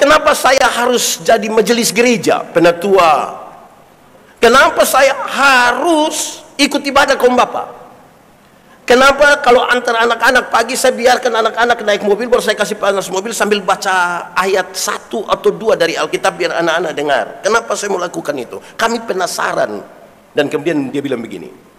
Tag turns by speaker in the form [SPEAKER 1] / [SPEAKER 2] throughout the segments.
[SPEAKER 1] kenapa saya harus jadi majelis gereja, penatua? Kenapa saya harus ikut ibadah kaum bapak? Kenapa kalau antar anak-anak pagi saya biarkan anak-anak naik mobil, baru saya kasih panas mobil sambil baca ayat 1 atau 2 dari Alkitab biar anak-anak dengar. Kenapa saya mau lakukan itu? Kami penasaran. Dan kemudian dia bilang begini.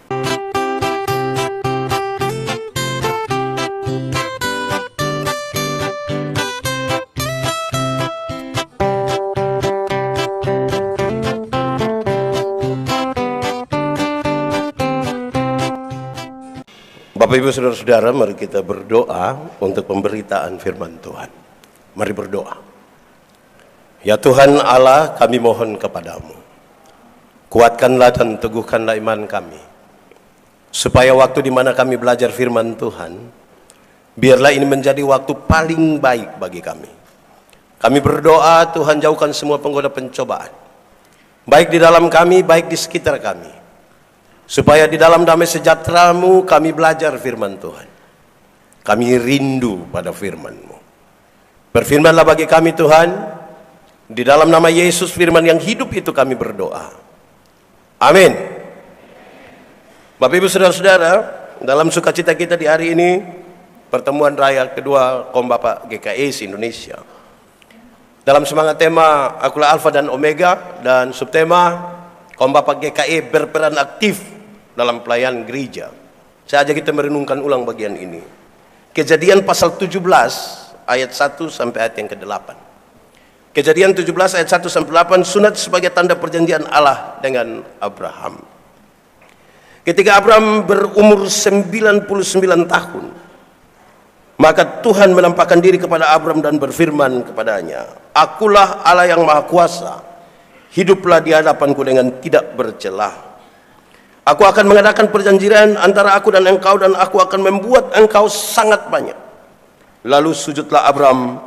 [SPEAKER 1] Bapak Ibu Saudara-saudara, mari kita berdoa untuk pemberitaan firman Tuhan. Mari berdoa. Ya Tuhan Allah, kami mohon kepadamu, kuatkanlah dan teguhkanlah iman kami, supaya waktu di mana kami belajar firman Tuhan, biarlah ini menjadi waktu paling baik bagi kami. Kami berdoa, Tuhan jauhkan semua penggoda pencobaan, baik di dalam kami, baik di sekitar kami, supaya di dalam damai sejahtera-Mu kami belajar firman Tuhan. Kami rindu pada firman-Mu. Berfirmanlah bagi kami Tuhan, di dalam nama Yesus firman yang hidup itu kami berdoa. Amin. Bapak Ibu Saudara-saudara, dalam sukacita kita di hari ini, pertemuan raya kedua Kaum Bapak GKI Indonesia, dalam semangat tema Akulah Alfa dan Omega, dan subtema Kaum Bapak GKI berperan aktif dalam pelayanan gereja. Saya ajak kita merenungkan ulang bagian ini. Kejadian pasal 17 ayat 1 sampai ayat yang ke-8. Kejadian 17 ayat 1 sampai 8, sunat sebagai tanda perjanjian Allah dengan Abraham. Ketika Abraham berumur 99 tahun, maka Tuhan menampakkan diri kepada Abraham dan berfirman kepadanya, Akulah Allah yang Maha Kuasa, hiduplah di hadapanku dengan tidak bercelah. Aku akan mengadakan perjanjian antara aku dan engkau, dan aku akan membuat engkau sangat banyak. Lalu sujudlah Abraham,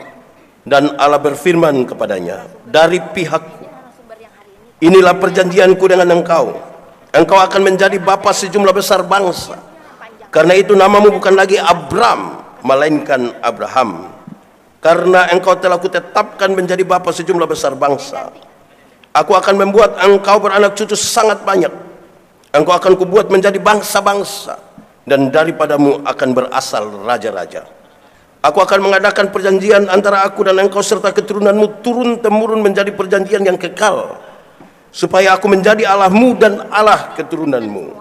[SPEAKER 1] dan Allah berfirman kepadanya, dari pihakku, inilah perjanjianku dengan engkau. Engkau akan menjadi bapa sejumlah besar bangsa. Karena itu namamu bukan lagi Abram, melainkan Abraham. Karena engkau telah kutetapkan menjadi bapa sejumlah besar bangsa. Aku akan membuat engkau beranak cucu sangat banyak. Engkau akan kubuat menjadi bangsa-bangsa, dan daripadamu akan berasal raja-raja. Aku akan mengadakan perjanjian antara aku dan engkau serta keturunanmu turun-temurun menjadi perjanjian yang kekal, supaya aku menjadi Allahmu dan Allah keturunanmu.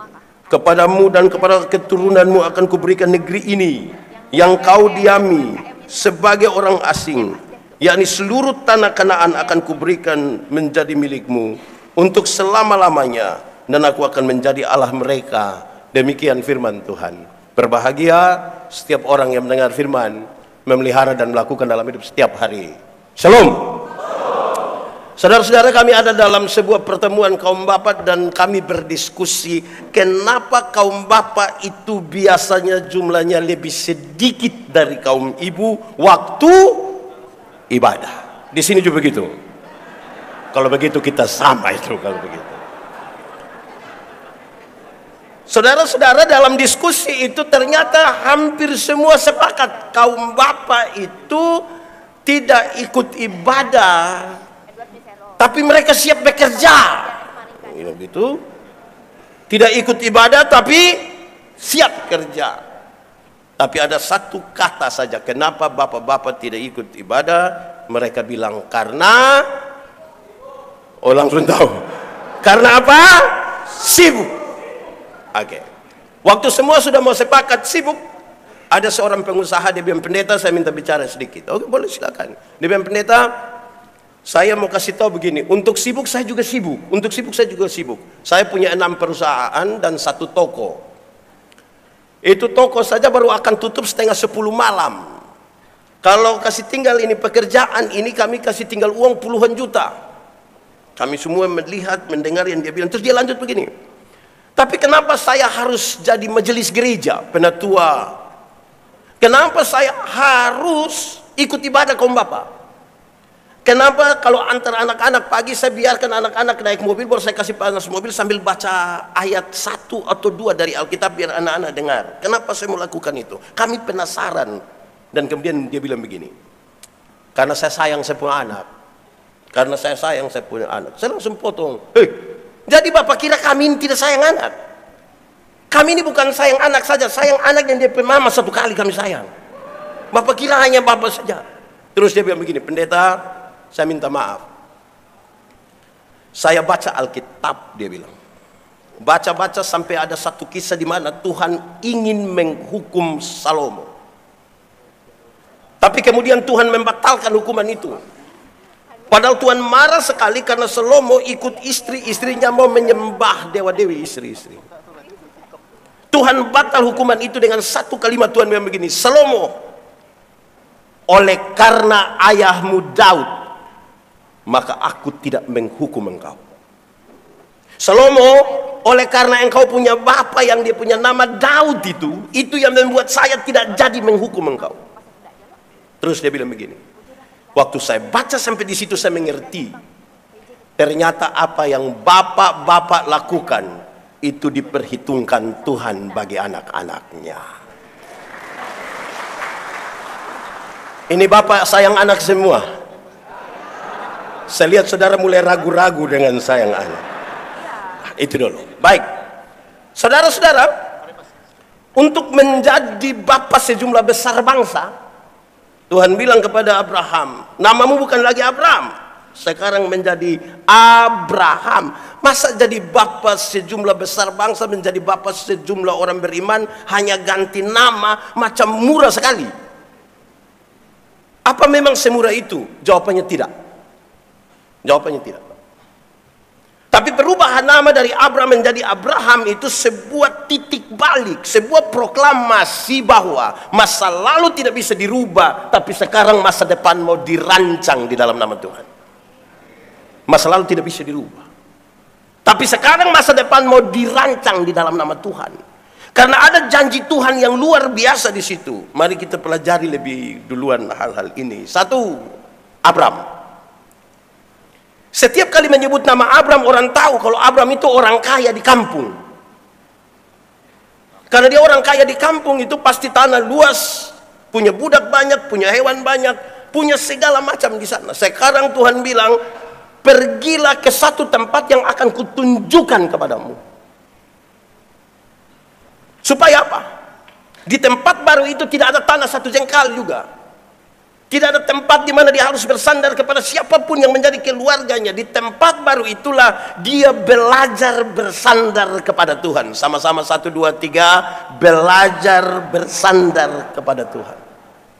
[SPEAKER 1] Kepadamu dan kepada keturunanmu akan kuberikan negeri ini yang kau diami sebagai orang asing, yakni seluruh tanah Kanaan akan kuberikan menjadi milikmu untuk selama-lamanya, dan aku akan menjadi Allah mereka. Demikian firman Tuhan. Berbahagia setiap orang yang mendengar firman, memelihara dan melakukan dalam hidup setiap hari. Shalom. Saudara-saudara, kami ada dalam sebuah pertemuan kaum bapak, dan kami berdiskusi kenapa kaum bapak itu biasanya jumlahnya lebih sedikit dari kaum ibu waktu ibadah. Di sini juga begitu. Kalau begitu kita sama itu kalau begitu. Saudara-saudara, dalam diskusi itu ternyata hampir semua sepakat kaum bapak itu tidak ikut ibadah, tapi mereka siap bekerja. Gitu. Tidak ikut ibadah tapi siap kerja. Tapi ada satu kata saja kenapa bapak-bapak tidak ikut ibadah. Mereka bilang karena, langsung tahu. Karena apa? Sibuk. Oke. Waktu semua sudah mau sepakat sibuk, ada seorang pengusaha, dia bilang, pendeta saya minta bicara sedikit. Oke, boleh silakan. Dia bilang, pendeta saya mau kasih tahu begini, untuk sibuk saya juga sibuk, untuk sibuk saya juga sibuk. Saya punya 6 perusahaan dan 1 toko. Itu toko saja baru akan tutup setengah 10 malam. Kalau kasih tinggal ini pekerjaan ini, kami kasih tinggal uang puluhan juta. Kami semua melihat, mendengar yang dia bilang. Terus dia lanjut begini, tapi kenapa saya harus jadi majelis gereja, penatua? Kenapa saya harus ikut ibadah kaum bapak? Kenapa kalau antar anak-anak pagi saya biarkan anak-anak naik mobil, baru saya kasih panas mobil sambil baca ayat 1 atau 2 dari Alkitab biar anak-anak dengar. Kenapa saya mau lakukan itu? Kami penasaran. Dan kemudian dia bilang begini, Karena saya sayang saya punya anak. Karena saya sayang saya punya anak. Saya langsung potong. Jadi Bapak kira kami ini tidak sayang anak? Kami ini bukan sayang anak saja, sayang anak yang dia punya mama satu kali kami sayang. Bapak kira hanya Bapak saja. Terus dia bilang begini, pendeta, saya minta maaf. Saya baca Alkitab, dia bilang. Baca-baca sampai ada satu kisah di mana Tuhan ingin menghukum Salomo. Tapi kemudian Tuhan membatalkan hukuman itu. Padahal Tuhan marah sekali karena Salomo ikut istri-istrinya mau menyembah dewa-dewi istri-istri. Tuhan batal hukuman itu dengan satu kalimat. Tuhan bilang begini, Salomo, oleh karena ayahmu Daud, maka aku tidak menghukum engkau. Salomo, oleh karena engkau punya bapa yang dia punya nama Daud itu yang membuat saya tidak jadi menghukum engkau. Terus dia bilang begini, waktu saya baca sampai di situ saya mengerti, ternyata apa yang bapak-bapak lakukan itu diperhitungkan Tuhan bagi anak-anaknya. Ini bapak sayang anak semua. Saya lihat saudara mulai ragu-ragu dengan sayang anak. Itu dulu. Baik. Saudara-saudara, untuk menjadi bapa sejumlah besar bangsa, Tuhan bilang kepada Abraham, namamu bukan lagi Abraham, sekarang menjadi Abraham. Masa jadi bapa sejumlah besar bangsa, menjadi bapa sejumlah orang beriman, hanya ganti nama, macam murah sekali. Apa memang semurah itu? Jawabannya tidak. Jawabannya tidak. Tapi perubahan nama dari Abraham menjadi Abraham itu sebuah titik balik, sebuah proklamasi bahwa masa lalu tidak bisa dirubah, tapi sekarang masa depan mau dirancang di dalam nama Tuhan. Masa lalu tidak bisa dirubah, tapi sekarang masa depan mau dirancang di dalam nama Tuhan. Karena ada janji Tuhan yang luar biasa di situ. Mari kita pelajari lebih duluan hal-hal ini. Satu, Abraham. Setiap kali menyebut nama Abraham, orang tahu kalau Abraham itu orang kaya di kampung. Karena dia orang kaya di kampung itu pasti tanah luas, punya budak banyak, punya hewan banyak, punya segala macam di sana. Sekarang Tuhan bilang, pergilah ke satu tempat yang akan kutunjukkan kepadamu. Supaya apa? Di tempat baru itu tidak ada tanah satu jengkal juga. Tidak ada tempat di mana dia harus bersandar kepada siapapun yang menjadi keluarganya. Di tempat baru itulah dia belajar bersandar kepada Tuhan. Sama-sama 1, 2, 3. Belajar bersandar kepada Tuhan.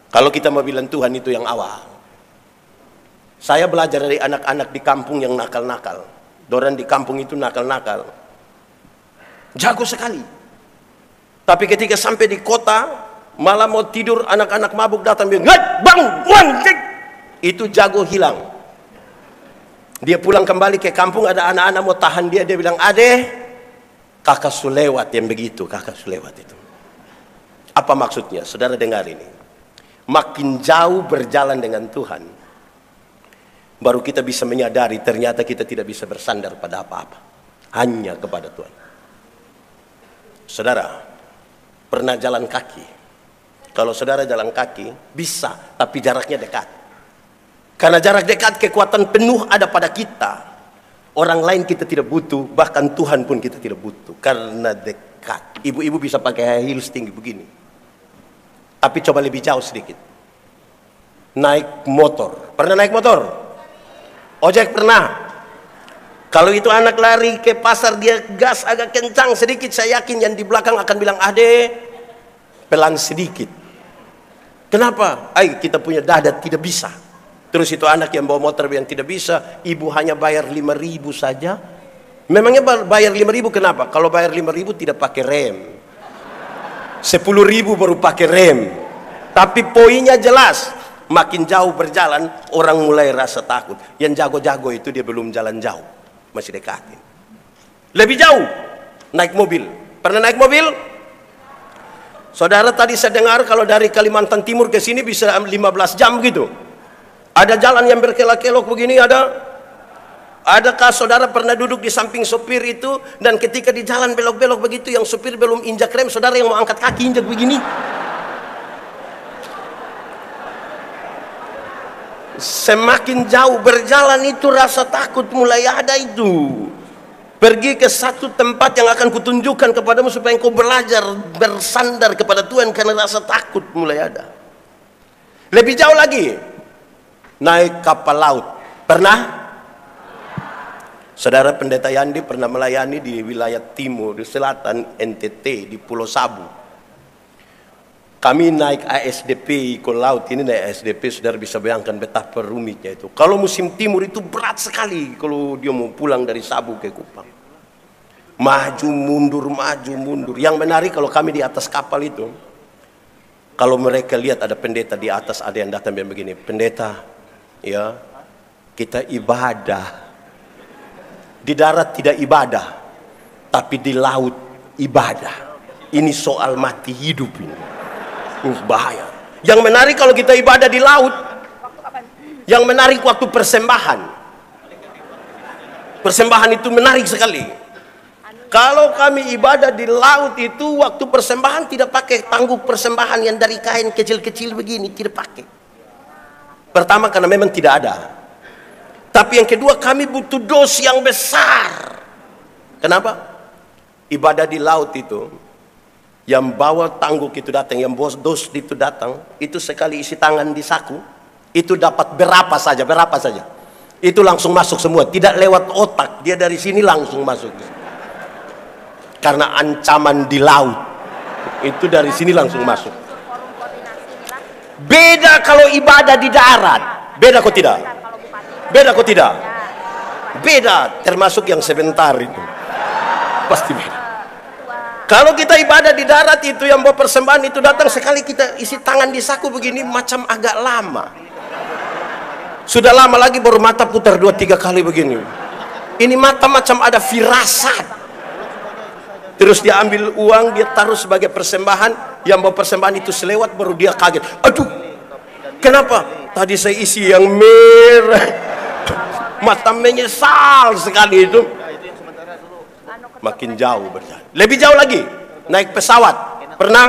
[SPEAKER 1] Kalau kita mau bilang Tuhan itu yang awal. Saya belajar dari anak-anak di kampung yang nakal-nakal. Dorang di kampung itu nakal-nakal. Jago sekali. Tapi ketika sampai di kota, malah mau tidur, anak-anak mabuk datang bilang, bang, itu jago hilang. Dia pulang kembali ke kampung, ada anak-anak mau tahan dia, dia bilang, ade, kakak sulewat yang begitu, kakak sulewat itu. Apa maksudnya? Saudara dengar ini. Makin jauh berjalan dengan Tuhan, baru kita bisa menyadari ternyata kita tidak bisa bersandar pada apa-apa, hanya kepada Tuhan. Saudara, pernah jalan kaki? Kalau saudara jalan kaki, bisa, tapi jaraknya dekat. Karena jarak dekat, kekuatan penuh ada pada kita. Orang lain kita tidak butuh, bahkan Tuhan pun kita tidak butuh. Karena dekat. Ibu-ibu bisa pakai high heels tinggi begini. Tapi coba lebih jauh sedikit. Naik motor. Pernah naik motor? Ojek pernah? Kalau itu anak lari ke pasar, dia gas agak kencang sedikit, saya yakin yang di belakang akan bilang, ade, pelan sedikit. Kenapa? Kita punya dada, tidak bisa. Terus itu anak yang bawa motor yang tidak bisa, ibu hanya bayar 5.000 saja. Memangnya bayar 5.000 kenapa? Kalau bayar 5.000 tidak pakai rem. 10.000 baru pakai rem. Tapi poinnya jelas, makin jauh berjalan, orang mulai rasa takut. Yang jago-jago itu dia belum jalan jauh, masih dekatin. Lebih jauh, naik mobil. Pernah naik mobil? Saudara, tadi saya dengar kalau dari Kalimantan Timur ke sini bisa 15 jam gitu. Ada jalan yang berkelok-kelok begini, ada. Adakah saudara pernah duduk di samping sopir itu, dan ketika di jalan belok-belok begitu, yang sopir belum injak rem, saudara yang mau angkat kaki injak begini? Semakin jauh berjalan itu rasa takut mulai ada itu. Pergi ke satu tempat yang akan kutunjukkan kepadamu supaya engkau belajar bersandar kepada Tuhan, karena rasa takut mulai ada. Lebih jauh lagi, naik kapal laut. Pernah? Saudara Pendeta Yandi pernah melayani di wilayah timur, di selatan NTT, di Pulau Sabu. Kami naik ASDP ikut laut. Ini naik ASDP, saudara bisa bayangkan betapa rumitnya itu. Kalau musim timur itu berat sekali kalau dia mau pulang dari Sabu ke Kupang. Maju mundur, maju mundur. Yang menarik kalau kami di atas kapal itu, kalau mereka lihat ada pendeta di atas, ada yang datang bilang begini, pendeta, ya kita ibadah. Di darat tidak ibadah, tapi di laut ibadah. Ini soal mati hidup ini. Bahaya. Yang menarik kalau kita ibadah di laut, yang menarik waktu persembahan. Persembahan itu menarik sekali. Kalau kami ibadah di laut itu, waktu persembahan tidak pakai tangguh persembahan yang dari kain kecil-kecil begini, tidak pakai. Pertama karena memang tidak ada. Tapi yang kedua, kami butuh dos yang besar. Kenapa? Ibadah di laut itu, yang bawa tangguh itu datang, yang bawa dos itu datang, itu sekali isi tangan di saku, itu dapat berapa saja. Itu langsung masuk semua, tidak lewat otak, dia dari sini langsung masuk. Karena ancaman di laut, itu dari sini langsung masuk. Beda kalau ibadah di darat. Beda kok tidak? Beda kok tidak? Beda, termasuk yang sebentar itu. Pasti beda. Kalau kita ibadah di darat itu, yang bawa persembahan itu datang, sekali kita isi tangan di saku begini, macam agak lama. Sudah lama lagi baru mata putar 2-3 kali begini. Ini mata macam ada firasat. Terus dia ambil uang, dia taruh sebagai persembahan. Yang bawa persembahan itu selewat, baru dia kaget. Aduh, kenapa? Tadi saya isi yang merah. Mata menyesal sekali itu. Makin jauh berjalan. Lebih jauh lagi, naik pesawat. Pernah?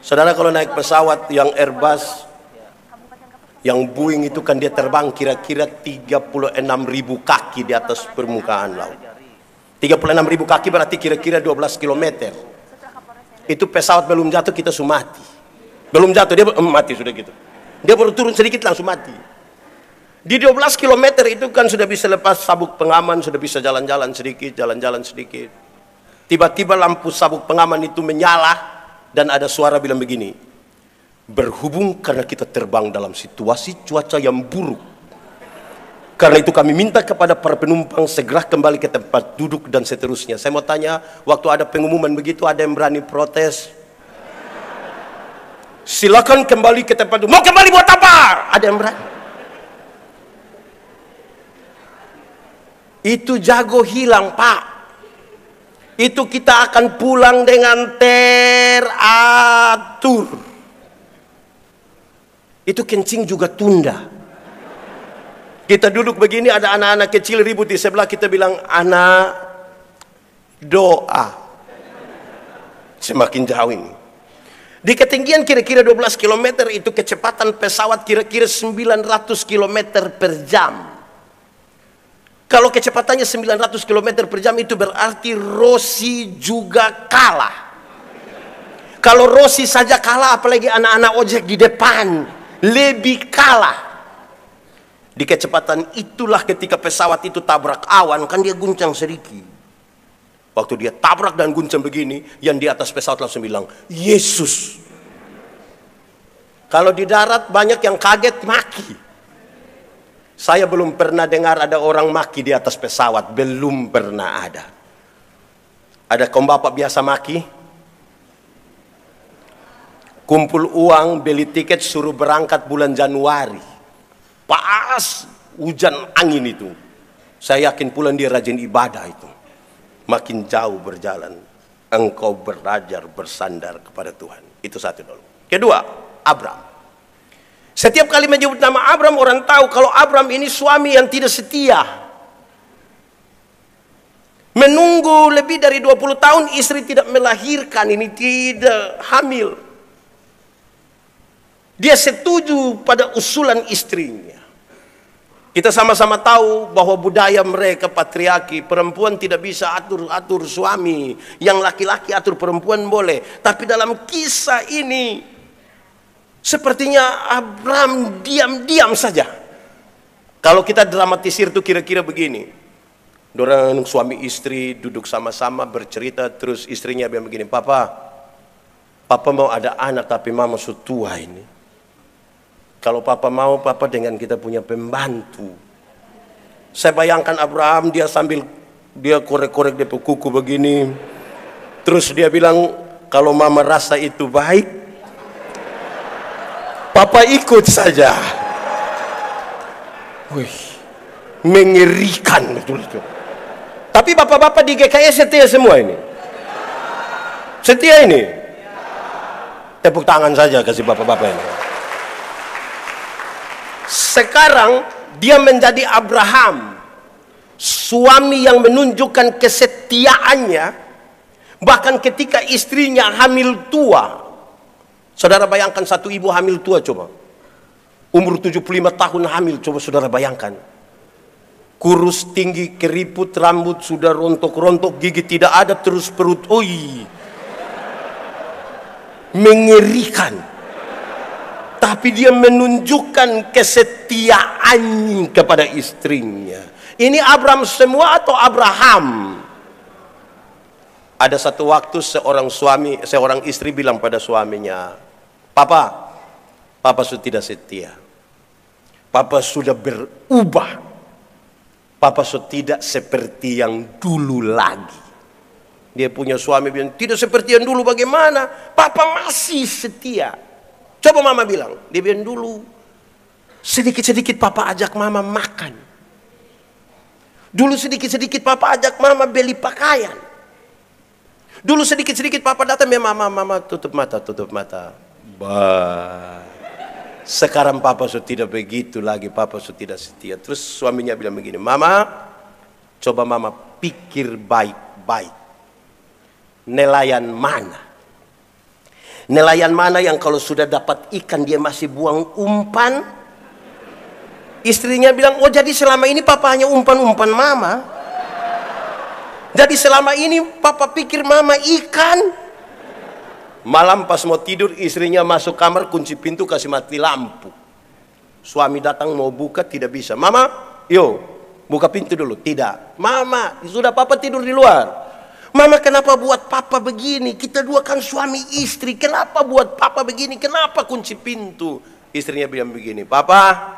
[SPEAKER 1] Saudara kalau naik pesawat yang Airbus, yang Boeing itu kan dia terbang kira-kira 36.000 kaki di atas permukaan laut. 36.000 kaki berarti kira-kira 12 km. Itu pesawat belum jatuh kita sudah mati. Belum jatuh dia mati sudah gitu. Dia baru turun sedikit langsung mati. Di 12 km itu kan sudah bisa lepas sabuk pengaman, sudah bisa jalan-jalan sedikit. Tiba-tiba lampu sabuk pengaman itu menyala dan ada suara bilang begini. Berhubung karena kita terbang dalam situasi cuaca yang buruk, karena itu kami minta kepada para penumpang segera kembali ke tempat duduk dan seterusnya. Saya mau tanya, waktu ada pengumuman begitu, ada yang berani protes? Silakan kembali ke tempat duduk. Mau kembali buat apa? Ada yang berani? Itu jago hilang, Pak. Itu kita akan pulang dengan teratur. Itu kencing juga tunda. Kita duduk begini, ada anak-anak kecil ribut di sebelah, kita bilang, anak doa. Semakin jauh ini. Di ketinggian kira-kira 12 km itu kecepatan pesawat kira-kira 900 km per jam. Kalau kecepatannya 900 km per jam itu berarti Rossi juga kalah. Kalau Rossi saja kalah, apalagi anak-anak ojek di depan, lebih kalah. Di kecepatan itulah ketika pesawat itu tabrak awan, kan dia guncang sedikit. Waktu dia tabrak dan guncang begini, yang di atas pesawat langsung bilang, Yesus. Kalau di darat banyak yang kaget maki. Saya belum pernah dengar ada orang maki di atas pesawat, belum pernah ada. Ada kaum bapak biasa maki? Kumpul uang, beli tiket, suruh berangkat bulan Januari. Pas hujan angin itu, saya yakin pulang dia rajin ibadah itu. Makin jauh berjalan, engkau belajar bersandar kepada Tuhan. Itu satu dulu. Kedua, Abram. Setiap kali menyebut nama Abram, orang tahu kalau Abram ini suami yang tidak setia. Menunggu lebih dari 20 tahun istri tidak melahirkan, ini tidak hamil. Dia setuju pada usulan istrinya. Kita sama-sama tahu bahwa budaya mereka patriarki, perempuan tidak bisa atur-atur suami, yang laki-laki atur perempuan boleh. Tapi dalam kisah ini, sepertinya Abraham diam-diam saja. Kalau kita dramatisir itu kira-kira begini. Dorang suami istri duduk sama-sama bercerita, terus istrinya bilang begini, Papa mau ada anak tapi mama sudah tua ini. Kalau Papa mau, Papa dengan kita punya pembantu. Saya bayangkan Abraham, dia sambil dia korek-korek dia kuku begini. Terus dia bilang, kalau mama rasa itu baik, Papa ikut saja. Wih, mengerikan betul itu. Tapi bapak-bapak di GKS setia semua ini. Setia ini. Tepuk tangan saja kasih bapak-bapak ini. Sekarang dia menjadi Abraham, suami yang menunjukkan kesetiaannya, bahkan ketika istrinya hamil tua. Saudara bayangkan satu ibu hamil tua coba. Umur 75 tahun hamil, coba saudara bayangkan. Kurus, tinggi, keriput, rambut sudah rontok-rontok, gigi tidak ada, terus perut, mengerikan. Tapi dia menunjukkan kesetiaan kepada istrinya. Ini Abraham semua atau Abraham? Ada satu waktu seorang istri bilang pada suaminya, Papa sudah tidak setia. Papa sudah berubah. Papa sudah tidak seperti yang dulu lagi. Dia punya suami bilang, tidak seperti yang dulu bagaimana? Papa masih setia. Coba mama bilang, dia bilang dulu sedikit-sedikit papa ajak mama makan. Dulu sedikit-sedikit papa ajak mama beli pakaian. Dulu sedikit-sedikit papa datang, ya mama tutup mata. Sekarang papa sudah tidak begitu lagi, papa sudah tidak setia. Terus suaminya bilang begini, Mama, coba mama pikir baik-baik. Nelayan mana? Nelayan mana yang kalau sudah dapat ikan dia masih buang umpan? Istrinya bilang, oh jadi selama ini papa hanya umpan-umpan mama. Jadi selama ini papa pikir mama ikan. Malam pas mau tidur istrinya masuk kamar, kunci pintu, kasih mati lampu. Suami datang mau buka tidak bisa. Mama, yo buka pintu dulu. Tidak. Mama, sudah papa tidur di luar. Mama kenapa buat papa begini? Kita dua kan suami istri. Kenapa buat papa begini? Kenapa kunci pintu? Istrinya bilang begini, Papa,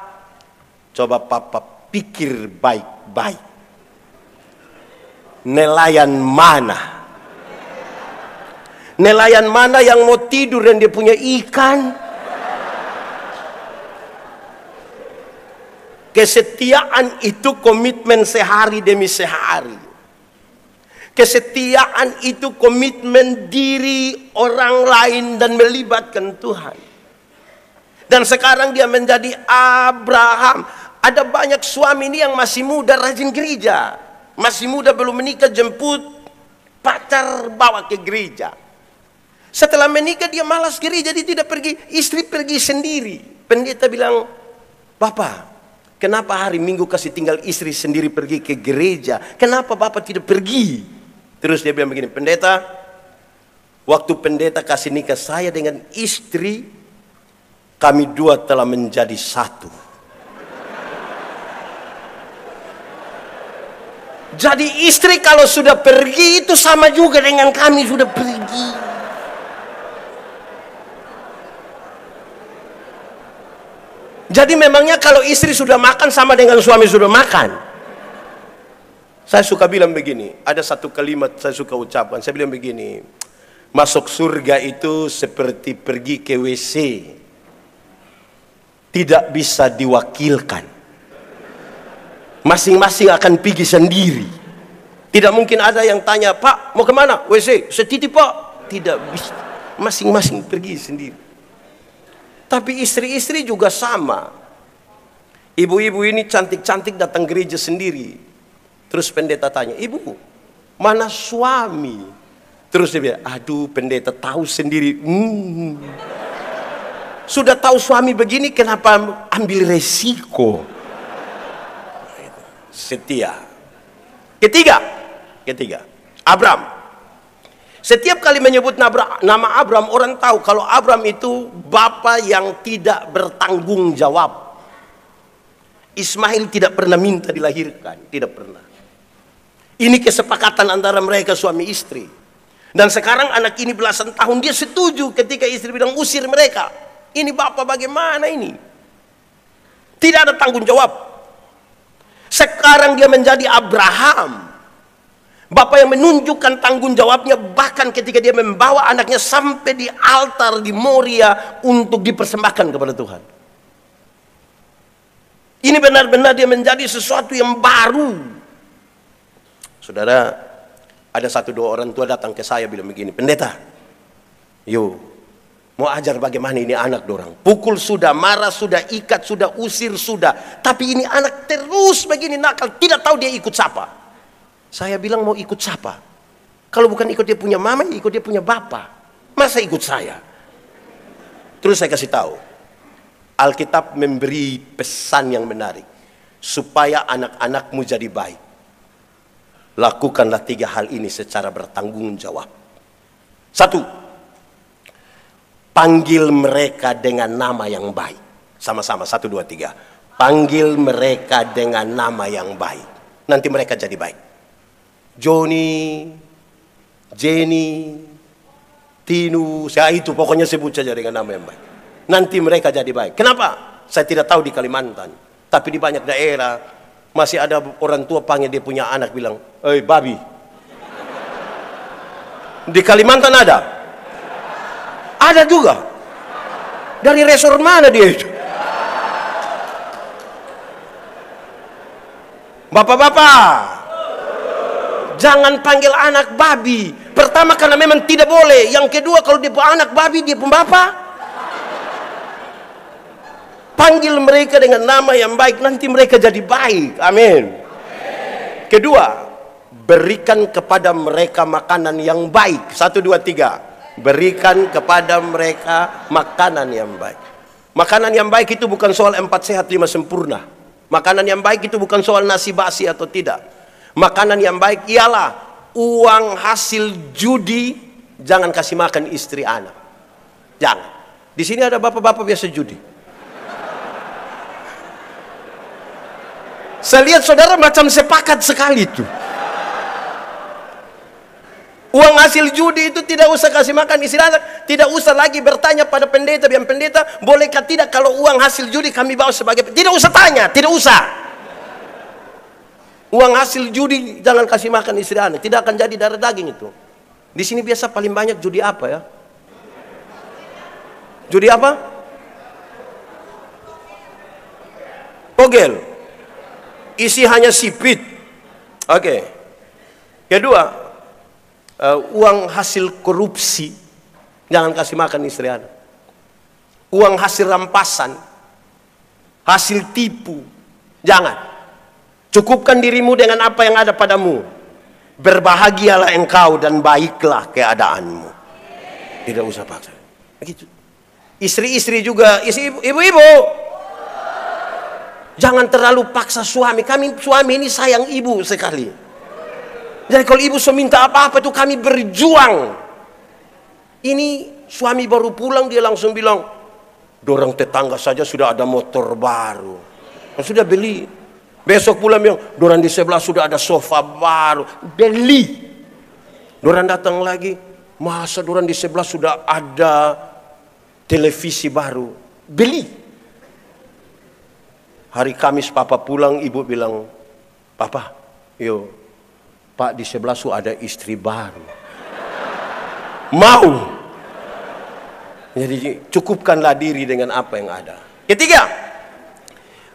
[SPEAKER 1] coba papa pikir baik-baik. Nelayan mana? Nelayan mana yang mau tidur dan dia punya ikan? Kesetiaan itu komitmen sehari demi sehari. Kesetiaan itu komitmen diri orang lain dan melibatkan Tuhan. Dan sekarang dia menjadi Abraham. Ada banyak suami ini yang masih muda rajin gereja. Masih muda belum menikah, jemput pacar bawa ke gereja. Setelah menikah dia malas gereja, dia tidak pergi. Istri pergi sendiri. Pendeta bilang, Bapak, kenapa hari Minggu kasih tinggal istri sendiri pergi ke gereja? Kenapa Bapak tidak pergi? Terus dia bilang begini, pendeta, waktu pendeta kasih nikah saya dengan istri, kami dua telah menjadi satu. Jadi istri kalau sudah pergi itu sama juga dengan kami sudah pergi. Jadi memangnya kalau istri sudah makan sama dengan suami sudah makan? Saya suka bilang begini, ada satu kalimat saya suka ucapkan, saya bilang begini, masuk surga itu seperti pergi ke WC, tidak bisa diwakilkan. Masing-masing akan pergi sendiri. Tidak mungkin ada yang tanya, Pak mau kemana? WC, setitip Pak. Tidak bisa, masing-masing pergi sendiri. Tapi istri-istri juga sama. Ibu-ibu ini cantik-cantik datang gereja sendiri. Terus pendeta tanya, Ibu, mana suami? Terus dia bilang, aduh pendeta tahu sendiri. Sudah tahu suami begini, kenapa ambil resiko? Setia. Ketiga, Abram. Setiap kali menyebut nama Abram, orang tahu kalau Abram itu bapa yang tidak bertanggung jawab. Ismail tidak pernah minta dilahirkan, tidak pernah. Ini kesepakatan antara mereka suami istri. Dan sekarang anak ini belasan tahun, dia setuju ketika istri bilang usir mereka. Ini bapak bagaimana ini? Tidak ada tanggung jawab. Sekarang dia menjadi Abraham. Bapak yang menunjukkan tanggung jawabnya, bahkan ketika dia membawa anaknya sampai di altar di Moria untuk dipersembahkan kepada Tuhan. Ini benar-benar dia menjadi sesuatu yang baru. Saudara, ada 1-2 orang tua datang ke saya bilang begini, pendeta, yuk mau ajar bagaimana ini anak dorang. Pukul sudah, marah sudah, ikat sudah, usir sudah. Tapi ini anak terus begini nakal, tidak tahu dia ikut siapa. Saya bilang mau ikut siapa? Kalau bukan ikut dia punya mama, ikut dia punya bapak. Masa ikut saya? Terus saya kasih tahu. Alkitab memberi pesan yang menarik. Supaya anak-anakmu jadi baik. Lakukanlah 3 hal ini secara bertanggung jawab. 1. Panggil mereka dengan nama yang baik. Sama-sama, 1, 2, 3. Panggil mereka dengan nama yang baik. Nanti mereka jadi baik. Joni, Jenny, Tinu, saya itu pokoknya sebut saja dengan nama yang baik. Nanti mereka jadi baik. Kenapa? Saya tidak tahu di Kalimantan. Tapi di banyak daerah, masih ada orang tua panggil dia punya anak bilang, "Hei babi." Di Kalimantan ada? Ada juga. Dari resor mana dia itu? Bapak-bapak, jangan panggil anak babi. Pertama karena memang tidak boleh. Yang kedua kalau dia punya anak babi, dia pun bapak. Panggil mereka dengan nama yang baik, nanti mereka jadi baik. Amin. Kedua, berikan kepada mereka makanan yang baik. 1, 2, 3. Berikan kepada mereka makanan yang baik. Makanan yang baik itu bukan soal 4 sehat 5 sempurna. Makanan yang baik itu bukan soal nasi basi atau tidak. Makanan yang baik ialah uang hasil judi jangan kasih makan istri anak. Jangan. Di sini ada bapak-bapak biasa judi. Saya lihat saudara macam sepakat sekali itu. Uang hasil judi itu tidak usah kasih makan istri anak. Tidak usah lagi bertanya pada pendeta, biar pendeta bolehkah tidak kalau uang hasil judi kami bawa sebagai. Tidak usah tanya, tidak usah. Uang hasil judi jangan kasih makan istri anak. Tidak akan jadi darah daging itu. Di sini biasa paling banyak judi apa ya? Judi apa? Togel. Isi hanya sipit. Oke. Kedua, uang hasil korupsi jangan kasih makan istri anak. Uang hasil rampasan, hasil tipu, jangan. Cukupkan dirimu dengan apa yang ada padamu. Berbahagialah engkau dan baiklah keadaanmu. Tidak usah paksa. Begitu. Istri-istri juga, ibu-ibu, jangan terlalu paksa suami. Kami suami ini sayang ibu sekali. Jadi kalau ibu minta apa-apa itu kami berjuang. Ini suami baru pulang dia langsung bilang, dorang tetangga saja sudah ada motor baru. Sudah beli. Besok pulang bilang, dorang di sebelah sudah ada sofa baru. Beli. Dorang datang lagi, masa dorang di sebelah sudah ada televisi baru. Beli. Hari Kamis papa pulang, ibu bilang, "Papa, yuk. Pak di sebelah su ada istri baru." Mau. Jadi cukupkanlah diri dengan apa yang ada. Ketiga,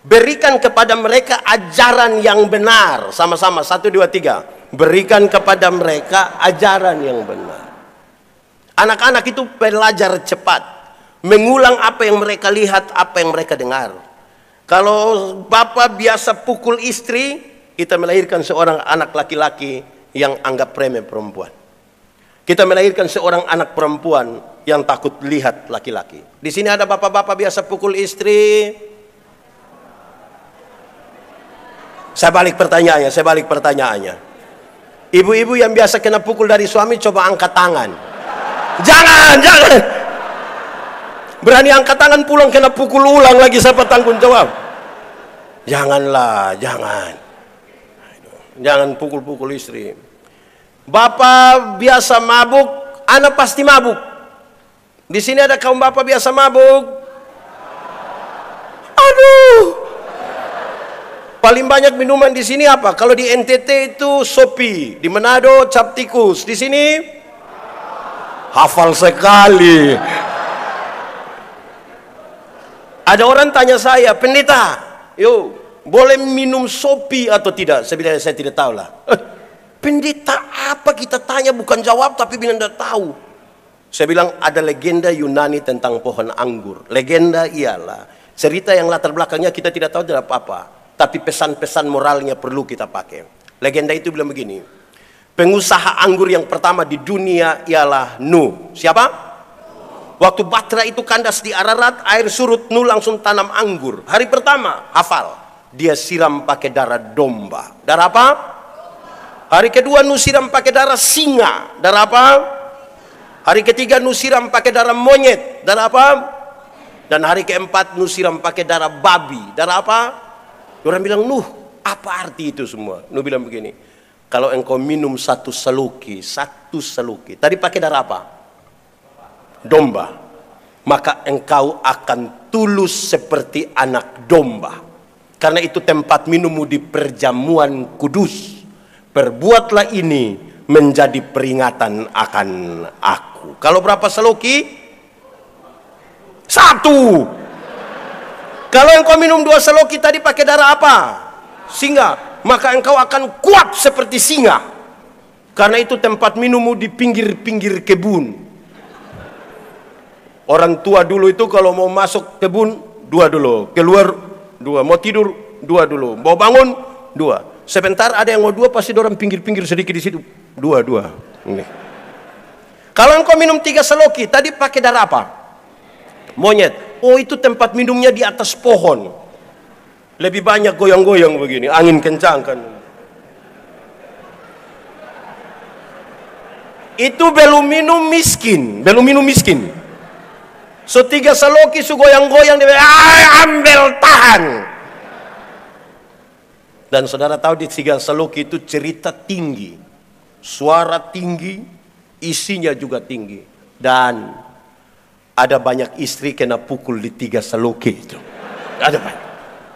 [SPEAKER 1] berikan kepada mereka ajaran yang benar. Sama-sama 1, 2, 3. Berikan kepada mereka ajaran yang benar. Anak-anak itu belajar cepat, mengulang apa yang mereka lihat, apa yang mereka dengar. Kalau bapak biasa pukul istri, kita melahirkan seorang anak laki-laki yang anggap remeh perempuan. Kita melahirkan seorang anak perempuan yang takut lihat laki-laki. Di sini ada bapak-bapak biasa pukul istri. Saya balik pertanyaannya. Ibu-ibu yang biasa kena pukul dari suami, coba angkat tangan. Jangan. Berani angkat tangan pulang kena pukul ulang lagi, siapa tanggung jawab? Janganlah, jangan pukul-pukul istri. Bapak biasa mabuk, anak pasti mabuk. Di sini ada kaum bapak biasa mabuk. Aduh. Paling banyak minuman di sini apa? Kalau di NTT itu Sopi, di Manado cap tikus, di sini hafal sekali. Ada orang tanya saya, pendeta, boleh minum Sopi atau tidak? Saya bilang saya tidak tahu lah. Pendeta apa kita tanya bukan jawab tapi bilang tidak tahu. Saya bilang ada legenda Yunani tentang pohon anggur. Legenda ialah cerita yang latar belakangnya kita tidak tahu tidak apa-apa, tapi pesan-pesan moralnya perlu kita pakai. Legenda itu bilang begini. Pengusaha anggur yang pertama di dunia ialah Nuh. Siapa? Waktu Batra itu kandas di Ararat, air surut, Nuh langsung tanam anggur. Hari pertama, hafal. Dia siram pakai darah domba. Darah apa? Hari kedua Nuh siram pakai darah singa. Darah apa? Hari ketiga Nuh siram pakai darah monyet. Darah apa? Dan hari keempat Nuh siram pakai darah babi. Darah apa? Orang bilang, Nuh, apa arti itu semua? Nuh bilang begini, kalau engkau minum satu seluki, tadi pakai darah apa? Domba. Maka engkau akan tulus seperti anak domba. Karena itu tempat minummu di perjamuan kudus. Perbuatlah ini menjadi peringatan akan aku. Kalau berapa seloki? 1. Kalau engkau minum 2 seloki tadi pakai darah apa? Singa. Maka engkau akan kuat seperti singa. Karena itu tempat minummu di pinggir-pinggir kebun. Orang tua dulu itu kalau mau masuk kebun 2 dulu, keluar 2, mau tidur 2 dulu, mau bangun 2. Sebentar ada yang mau 2 pasti orang pinggir-pinggir sedikit di situ. 2. Ini. Kalau engkau minum 3 seloki, tadi pakai darah apa? Monyet. Oh, itu tempat minumnya di atas pohon. Lebih banyak goyang-goyang begini, angin kencang kan. Itu belum minum miskin. So 3 seloki su goyang-goyang dia ambil tahan. Dan saudara tahu di 3 seloki itu cerita tinggi, suara tinggi, isinya juga tinggi. Dan ada banyak istri kena pukul di 3 seloki itu.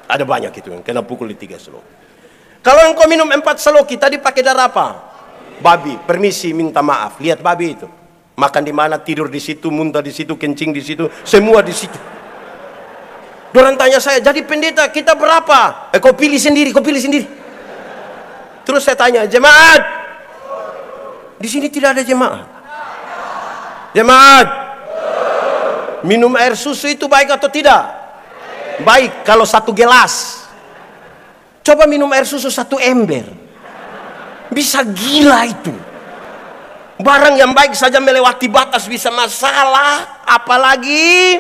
[SPEAKER 1] Ada banyak itu yang kena pukul di 3 seloki. Kalau engkau minum 4 seloki, tadi pakai darah apa? Babi. Permisi minta maaf, lihat babi itu. Makan di mana, tidur di situ, muntah di situ, kencing di situ, semua di situ. Dorang tanya saya, jadi pendeta kita berapa? Kau pilih sendiri. Terus saya tanya, jemaat? Di sini tidak ada jemaat. Jemaat? Minum air susu itu baik atau tidak? Baik kalau 1 gelas. Coba minum air susu 1 ember. Bisa gila itu. Barang yang baik saja melewati batas bisa masalah, apalagi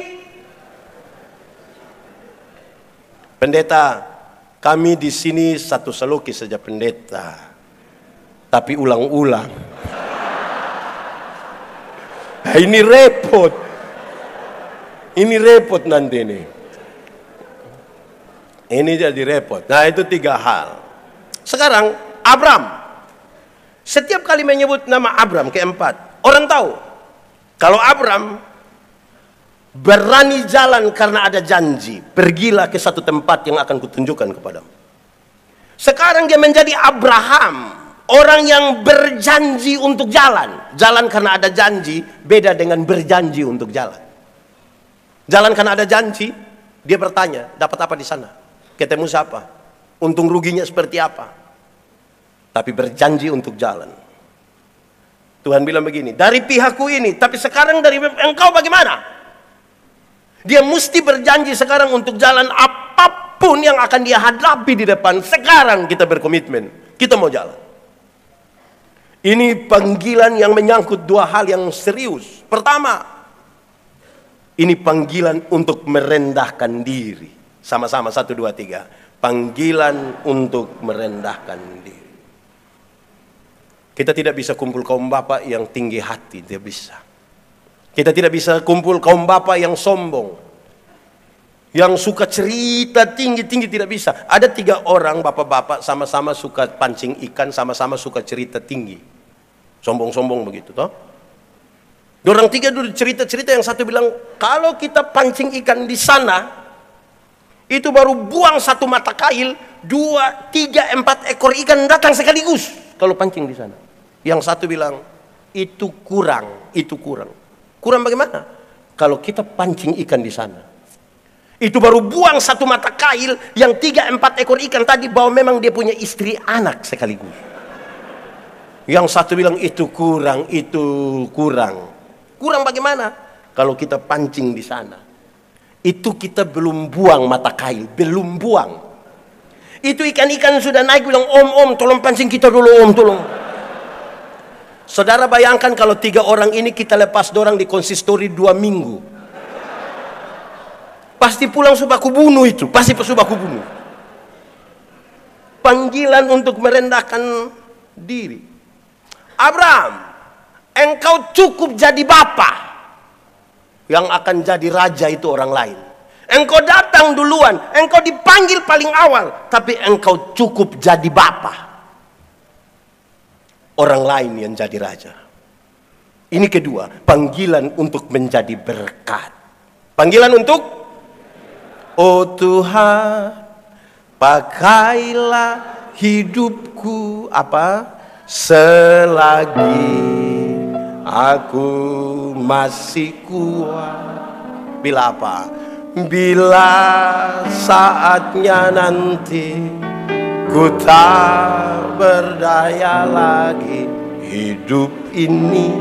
[SPEAKER 1] pendeta. Kami di sini 1 seloki saja pendeta, tapi ulang-ulang. Ini repot nanti ini. Ini jadi repot. Nah itu 3 hal. Sekarang Abram. Setiap kali menyebut nama Abram keempat, orang tahu kalau Abram berani jalan karena ada janji. Pergilah ke satu tempat yang akan kutunjukkan kepadamu. Sekarang dia menjadi Abraham, orang yang berjanji untuk jalan. Jalan karena ada janji beda dengan berjanji untuk jalan. Jalan karena ada janji, dia bertanya, dapat apa di sana? Ketemu siapa? Untung ruginya seperti apa? Tapi berjanji untuk jalan. Tuhan bilang begini, dari pihakku ini, tapi sekarang dari engkau bagaimana? Dia mesti berjanji sekarang untuk jalan apapun yang akan dia hadapi di depan. Sekarang kita berkomitmen, kita mau jalan. Ini panggilan yang menyangkut dua hal yang serius. Pertama, ini panggilan untuk merendahkan diri. Sama-sama, 1, 2, 3. Panggilan untuk merendahkan diri. Kita tidak bisa kumpul kaum bapak yang tinggi hati, tidak bisa. Kita tidak bisa kumpul kaum bapak yang sombong, yang suka cerita tinggi-tinggi, tidak bisa. Ada 3 orang bapak-bapak sama-sama suka pancing ikan, sama-sama suka cerita tinggi. Sombong-sombong begitu toh. Orang 3 dulu cerita-cerita, yang satu bilang, kalau kita pancing ikan di sana, itu baru buang 1 mata kail, 2, 3, 4 ekor ikan datang sekaligus kalau pancing di sana. Yang satu bilang, itu kurang, itu kurang. Kurang bagaimana? Kalau kita pancing ikan di sana, itu baru buang 1 mata kail, yang 3, 4 ekor ikan tadi bahwa memang dia punya istri anak sekaligus. Yang satu bilang itu kurang, itu kurang. Kurang bagaimana? Kalau kita pancing di sana, itu kita belum buang mata kail, belum buang. Itu ikan-ikan sudah naik bilang, om tolong pancing kita dulu, om tolong. Saudara bayangkan kalau 3 orang ini kita lepas dorang di konsistori 2 minggu. Pasti pulang sudah kubunuh itu, pasti sudah kubunuh. Panggilan untuk merendahkan diri. Abraham, engkau cukup jadi bapa. Yang akan jadi raja itu orang lain. Engkau datang duluan, engkau dipanggil paling awal, tapi engkau cukup jadi bapa. Orang lain yang jadi raja. Ini kedua, panggilan untuk menjadi berkat. Panggilan untuk, oh Tuhan, pakailah hidupku apa? Selagi aku masih kuat. Bila apa? Bila saatnya nanti ku tak berdaya lagi, hidup ini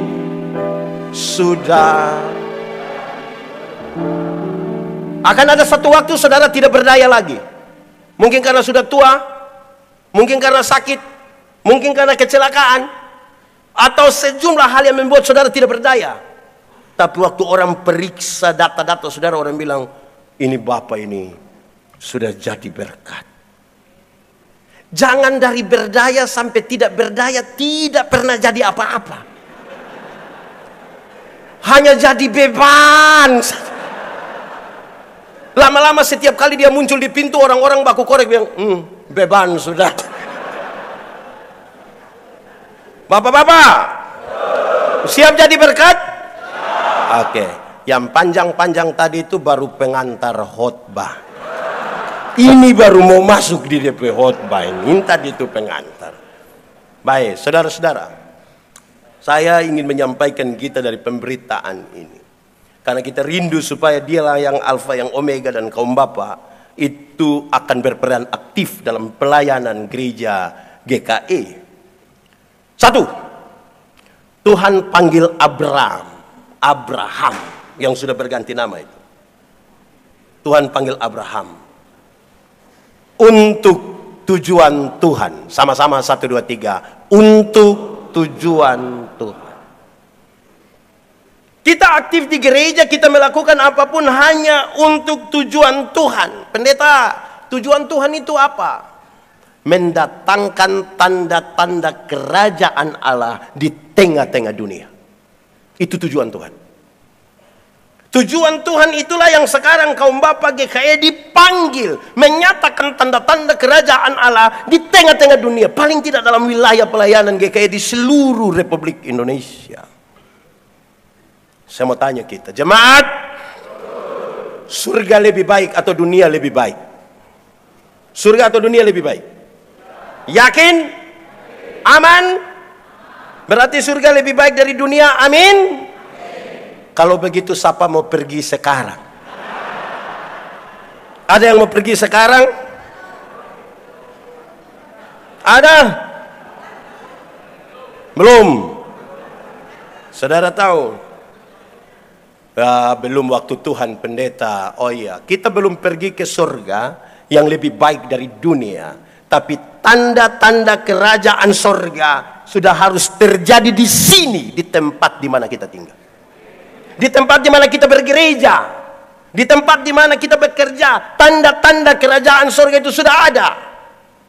[SPEAKER 1] sudah. Akan ada satu waktu saudara tidak berdaya lagi. Mungkin karena sudah tua, mungkin karena sakit, mungkin karena kecelakaan, atau sejumlah hal yang membuat saudara tidak berdaya. Tapi waktu orang periksa data-data saudara, orang bilang, ini bapak ini sudah jadi berkat. Jangan dari berdaya sampai tidak berdaya, tidak pernah jadi apa-apa. Hanya jadi beban. Lama-lama setiap kali dia muncul di pintu, orang-orang baku korek bilang, beban sudah. Bapak-bapak, siap jadi berkat? Oke, yang panjang-panjang tadi itu baru pengantar khotbah. Ini baru mau masuk di DP khotbah ini, tadi itu pengantar. Baik, saudara-saudara, saya ingin menyampaikan kita dari pemberitaan ini, karena kita rindu supaya dialah yang alfa, yang omega, dan kaum bapak itu akan berperan aktif dalam pelayanan gereja GKI. 1, Tuhan panggil Abraham yang sudah berganti nama itu. Tuhan panggil Abraham untuk tujuan Tuhan. Sama-sama 1, 2, 3. Untuk tujuan Tuhan. Kita aktif di gereja, kita melakukan apapun hanya untuk tujuan Tuhan. Pendeta, tujuan Tuhan itu apa? Mendatangkan tanda-tanda kerajaan Allah di tengah-tengah dunia. Itu tujuan Tuhan. Tujuan Tuhan itulah yang sekarang kaum bapak GKI dipanggil menyatakan tanda-tanda kerajaan Allah di tengah-tengah dunia, paling tidak dalam wilayah pelayanan GKI di seluruh Republik Indonesia. Saya mau tanya kita, jemaat, surga lebih baik atau dunia lebih baik? Surga atau dunia lebih baik? Yakin? Aman? Berarti surga lebih baik dari dunia, amin? Kalau begitu siapa mau pergi sekarang? Ada yang mau pergi sekarang? Ada? Belum? Saudara tahu? Belum waktu Tuhan, pendeta. Oh iya, kita belum pergi ke surga yang lebih baik dari dunia. Tapi tanda-tanda kerajaan surga sudah harus terjadi di sini, di tempat di mana kita tinggal. Di tempat di mana kita bergereja, di tempat di mana kita bekerja, tanda-tanda kerajaan surga itu sudah ada.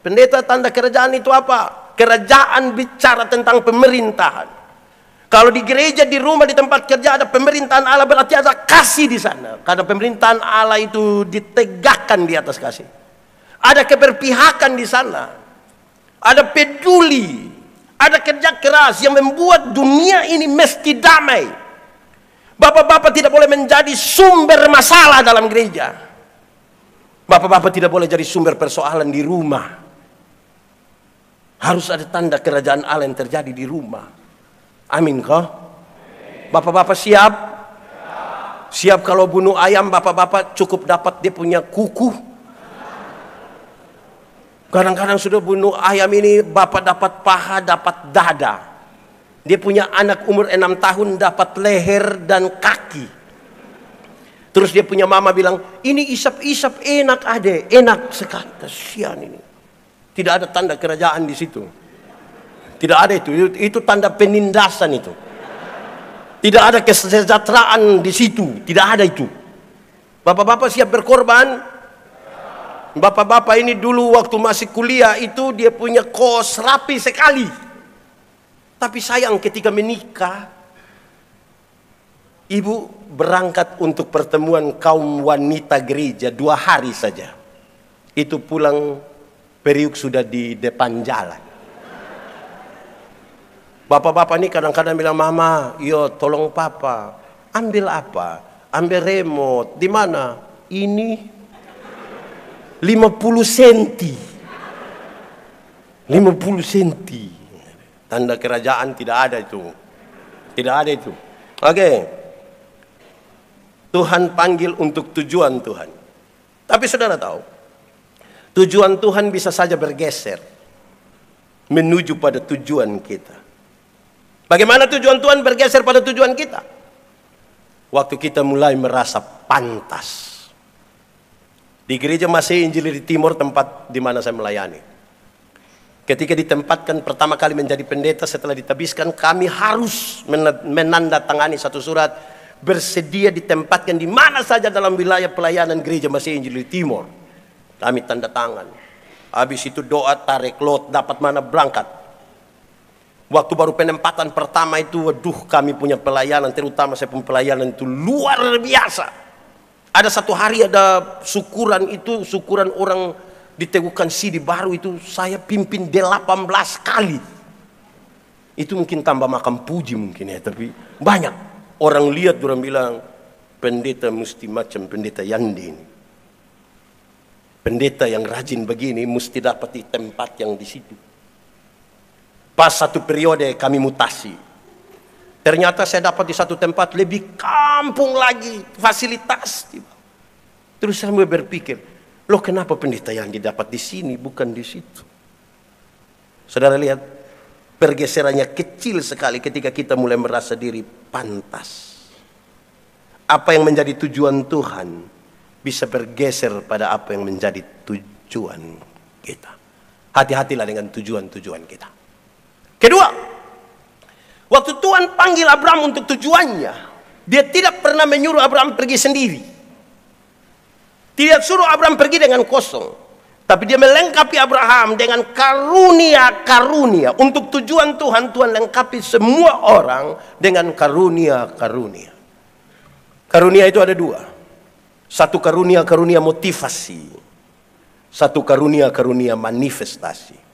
[SPEAKER 1] Pendeta, tanda kerajaan itu apa? Kerajaan bicara tentang pemerintahan. Kalau di gereja, di rumah, di tempat kerja ada pemerintahan Allah, berarti ada kasih di sana. Karena pemerintahan Allah itu ditegakkan di atas kasih. Ada keberpihakan di sana. Ada peduli. Ada kerja keras yang membuat dunia ini mesti damai. Bapak-bapak tidak boleh menjadi sumber masalah dalam gereja. Bapak-bapak tidak boleh jadi sumber persoalan di rumah. Harus ada tanda kerajaan Allah yang terjadi di rumah. Amin kah? Bapak-bapak siap? Siap kalau bunuh ayam, bapak-bapak cukup dapat dia punya kuku. Kadang-kadang sudah bunuh ayam ini, bapak dapat paha, dapat dada. Dia punya anak umur 6 tahun, dapat leher dan kaki. Terus dia punya mama bilang, ini isap-isap enak ade, enak sekali. Kasihan ini. Tidak ada tanda kerajaan di situ. Tidak ada itu tanda penindasan itu. Tidak ada kesejahteraan di situ, tidak ada itu. Bapak-bapak siap berkorban? Bapak-bapak ini dulu waktu masih kuliah itu dia punya kos rapi sekali. Tapi sayang ketika menikah, ibu berangkat untuk pertemuan kaum wanita gereja 2 hari saja. Itu pulang periuk sudah di depan jalan. Bapak-bapak ini kadang-kadang bilang, mama, yo tolong papa, ambil apa? Ambil remote. Di mana? Ini 50 senti. 50 senti. Tanda kerajaan tidak ada itu. Tidak ada itu. Oke. Tuhan panggil untuk tujuan Tuhan. Tapi saudara tahu, tujuan Tuhan bisa saja bergeser menuju pada tujuan kita. Bagaimana tujuan Tuhan bergeser pada tujuan kita? Waktu kita mulai merasa pantas. Di gereja Masih Injil di Timur, tempat di mana saya melayani. Ketika ditempatkan pertama kali menjadi pendeta setelah ditabiskan, kami harus menandatangani satu surat bersedia ditempatkan di mana saja dalam wilayah pelayanan gereja Masih Injil di Timur. Kami tanda tangan. Habis itu doa, tarik lot, dapat mana berangkat. Waktu baru penempatan pertama itu, waduh kami punya pelayanan, terutama saya punya pelayanan itu luar biasa. Ada satu hari ada syukuran itu, syukuran orang diteguhkan CD baru itu, saya pimpin 18 kali. Itu mungkin tambah makam puji mungkin ya, tapi banyak. Orang lihat, orang bilang, pendeta mesti macam pendeta Yandi ini. Pendeta yang rajin begini mesti dapat di tempat yang di situ. Pas satu periode kami mutasi. Ternyata saya dapat di satu tempat lebih kampung lagi fasilitas. Terus saya mulai berpikir, loh kenapa pendeta yang didapat di sini bukan di situ? Saudara lihat, pergeserannya kecil sekali ketika kita mulai merasa diri pantas. Apa yang menjadi tujuan Tuhan bisa bergeser pada apa yang menjadi tujuan kita. Hati-hatilah dengan tujuan-tujuan kita. Kedua, waktu Tuhan panggil Abraham untuk tujuannya, dia tidak pernah menyuruh Abraham pergi sendiri. Tidak suruh Abraham pergi dengan kosong. Tapi dia melengkapi Abraham dengan karunia-karunia. Untuk tujuan Tuhan, Tuhan lengkapi semua orang dengan karunia-karunia. Karunia itu ada 2. Satu karunia-karunia motivasi. Satu karunia-karunia manifestasi.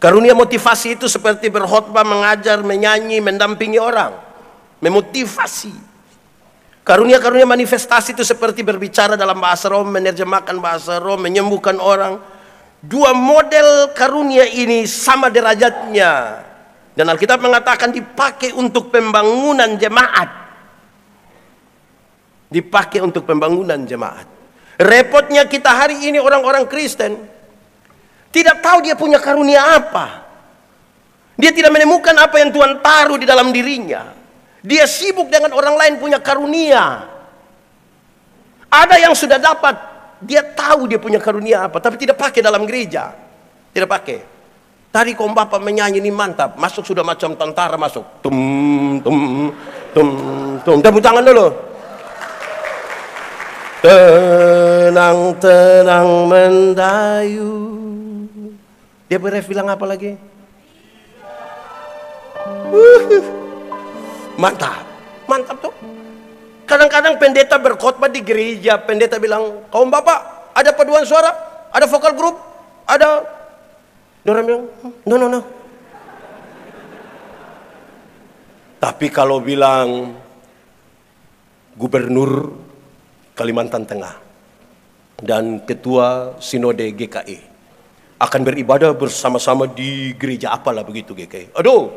[SPEAKER 1] Karunia motivasi itu seperti berkhotbah, mengajar, menyanyi, mendampingi orang. Memotivasi. Karunia-karunia manifestasi itu seperti berbicara dalam bahasa roh, menerjemahkan bahasa roh, menyembuhkan orang. 2 model karunia ini sama derajatnya. Dan Alkitab mengatakan dipakai untuk pembangunan jemaat. Dipakai untuk pembangunan jemaat. Repotnya kita hari ini orang-orang Kristen tidak tahu dia punya karunia apa. Dia tidak menemukan apa yang Tuhan taruh di dalam dirinya. Dia sibuk dengan orang lain punya karunia. Ada yang sudah dapat, dia tahu dia punya karunia apa, tapi tidak pakai dalam gereja. Tidak pakai. Tadi kaum bapak menyanyi ini mantap. Masuk sudah macam tentara masuk. Tum tum tum tum. Tepuk tangan dulu. Tenang tenang mendayu. Dia berref bilang apa lagi? Mantap, mantap tuh. Kadang-kadang pendeta berkhotbah di gereja, pendeta bilang, kaum bapak, ada paduan suara, ada vokal grup, ada. Orang bilang, no. Tapi kalau bilang gubernur Kalimantan Tengah dan ketua sinode GKI akan beribadah bersama-sama di gereja apalah begitu GKI. Aduh,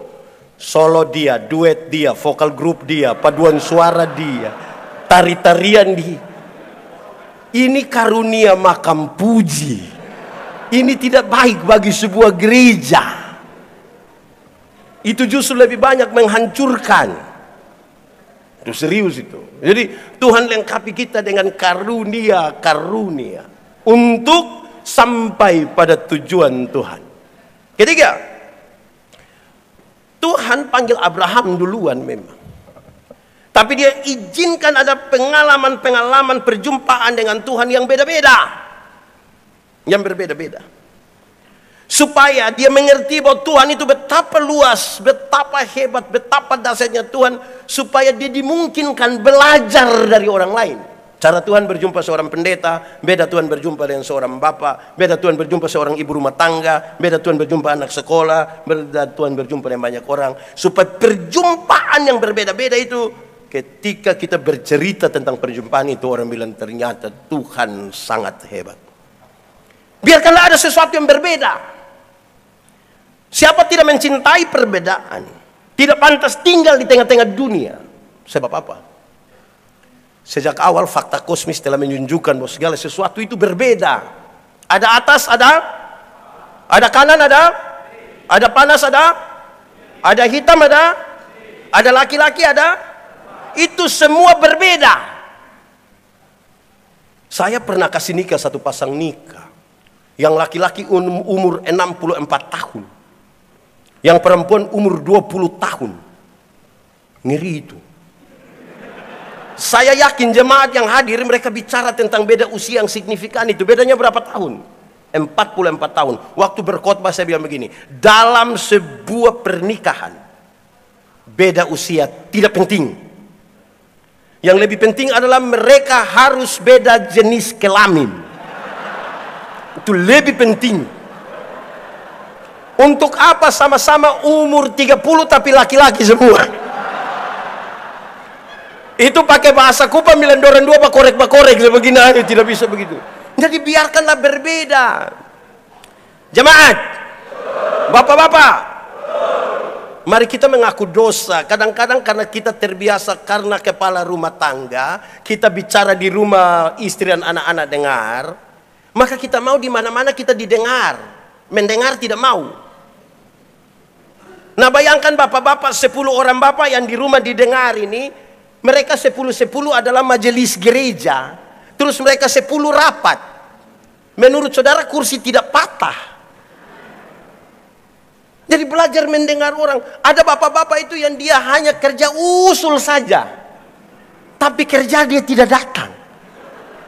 [SPEAKER 1] solo dia, duet dia, vokal grup dia, paduan suara dia. Tari-tarian di ini karunia makam puji. Ini tidak baik bagi sebuah gereja. Itu justru lebih banyak menghancurkan. Itu serius itu. Jadi Tuhan lengkapi kita dengan karunia untuk sampai pada tujuan Tuhan. Ketiga, Tuhan panggil Abraham duluan memang. Tapi dia izinkan ada pengalaman-pengalaman perjumpaan dengan Tuhan yang beda-beda. Yang berbeda-beda. Supaya dia mengerti bahwa Tuhan itu betapa luas, betapa hebat, betapa dahsyatnya Tuhan. Supaya dia dimungkinkan belajar dari orang lain. Cara Tuhan berjumpa seorang pendeta, beda Tuhan berjumpa dengan seorang bapak, beda Tuhan berjumpa seorang ibu rumah tangga, beda Tuhan berjumpa anak sekolah, beda Tuhan berjumpa dengan banyak orang. Supaya perjumpaan yang berbeda-beda itu, ketika kita bercerita tentang perjumpaan itu, orang bilang ternyata Tuhan sangat hebat. Biarkanlah ada sesuatu yang berbeda. Siapa tidak mencintai perbedaan, tidak pantas tinggal di tengah-tengah dunia. Sebab apa? Sejak awal fakta kosmis telah menunjukkan bahwa segala sesuatu itu berbeda. Ada atas, ada kanan, ada panas, ada hitam, ada laki-laki, itu semua berbeda. Saya pernah kasih nikah satu pasang nikah. Yang laki-laki umur 64 tahun. Yang perempuan umur 20 tahun. Ngeri itu. Saya yakin jemaat yang hadir mereka bicara tentang beda usia yang signifikan itu. Bedanya berapa tahun? 44 tahun. Waktu berkhotbah saya bilang begini. Dalam sebuah pernikahan, beda usia tidak penting. Yang lebih penting adalah mereka harus beda jenis kelamin. Itu lebih penting. Untuk apa sama-sama umur 30 tapi laki-laki semua? Itu pakai bahasa kupang bilang doran dua bakorek sebegini aja, tidak bisa begitu. Jadi biarkanlah berbeda. Jemaat, bapak-bapak, mari kita mengaku dosa. Kadang-kadang karena kita terbiasa karena kepala rumah tangga, kita bicara di rumah istri dan anak-anak dengar, maka kita mau di mana-mana kita didengar. Mendengar tidak mau. Nah bayangkan bapak-bapak 10 orang bapak yang di rumah didengar ini, mereka 10-10 adalah majelis gereja. Terus mereka 10 rapat. Menurut saudara kursi tidak patah. Jadi belajar mendengar orang. Ada bapak-bapak itu yang dia hanya kerja usul saja. Tapi kerja dia tidak datang.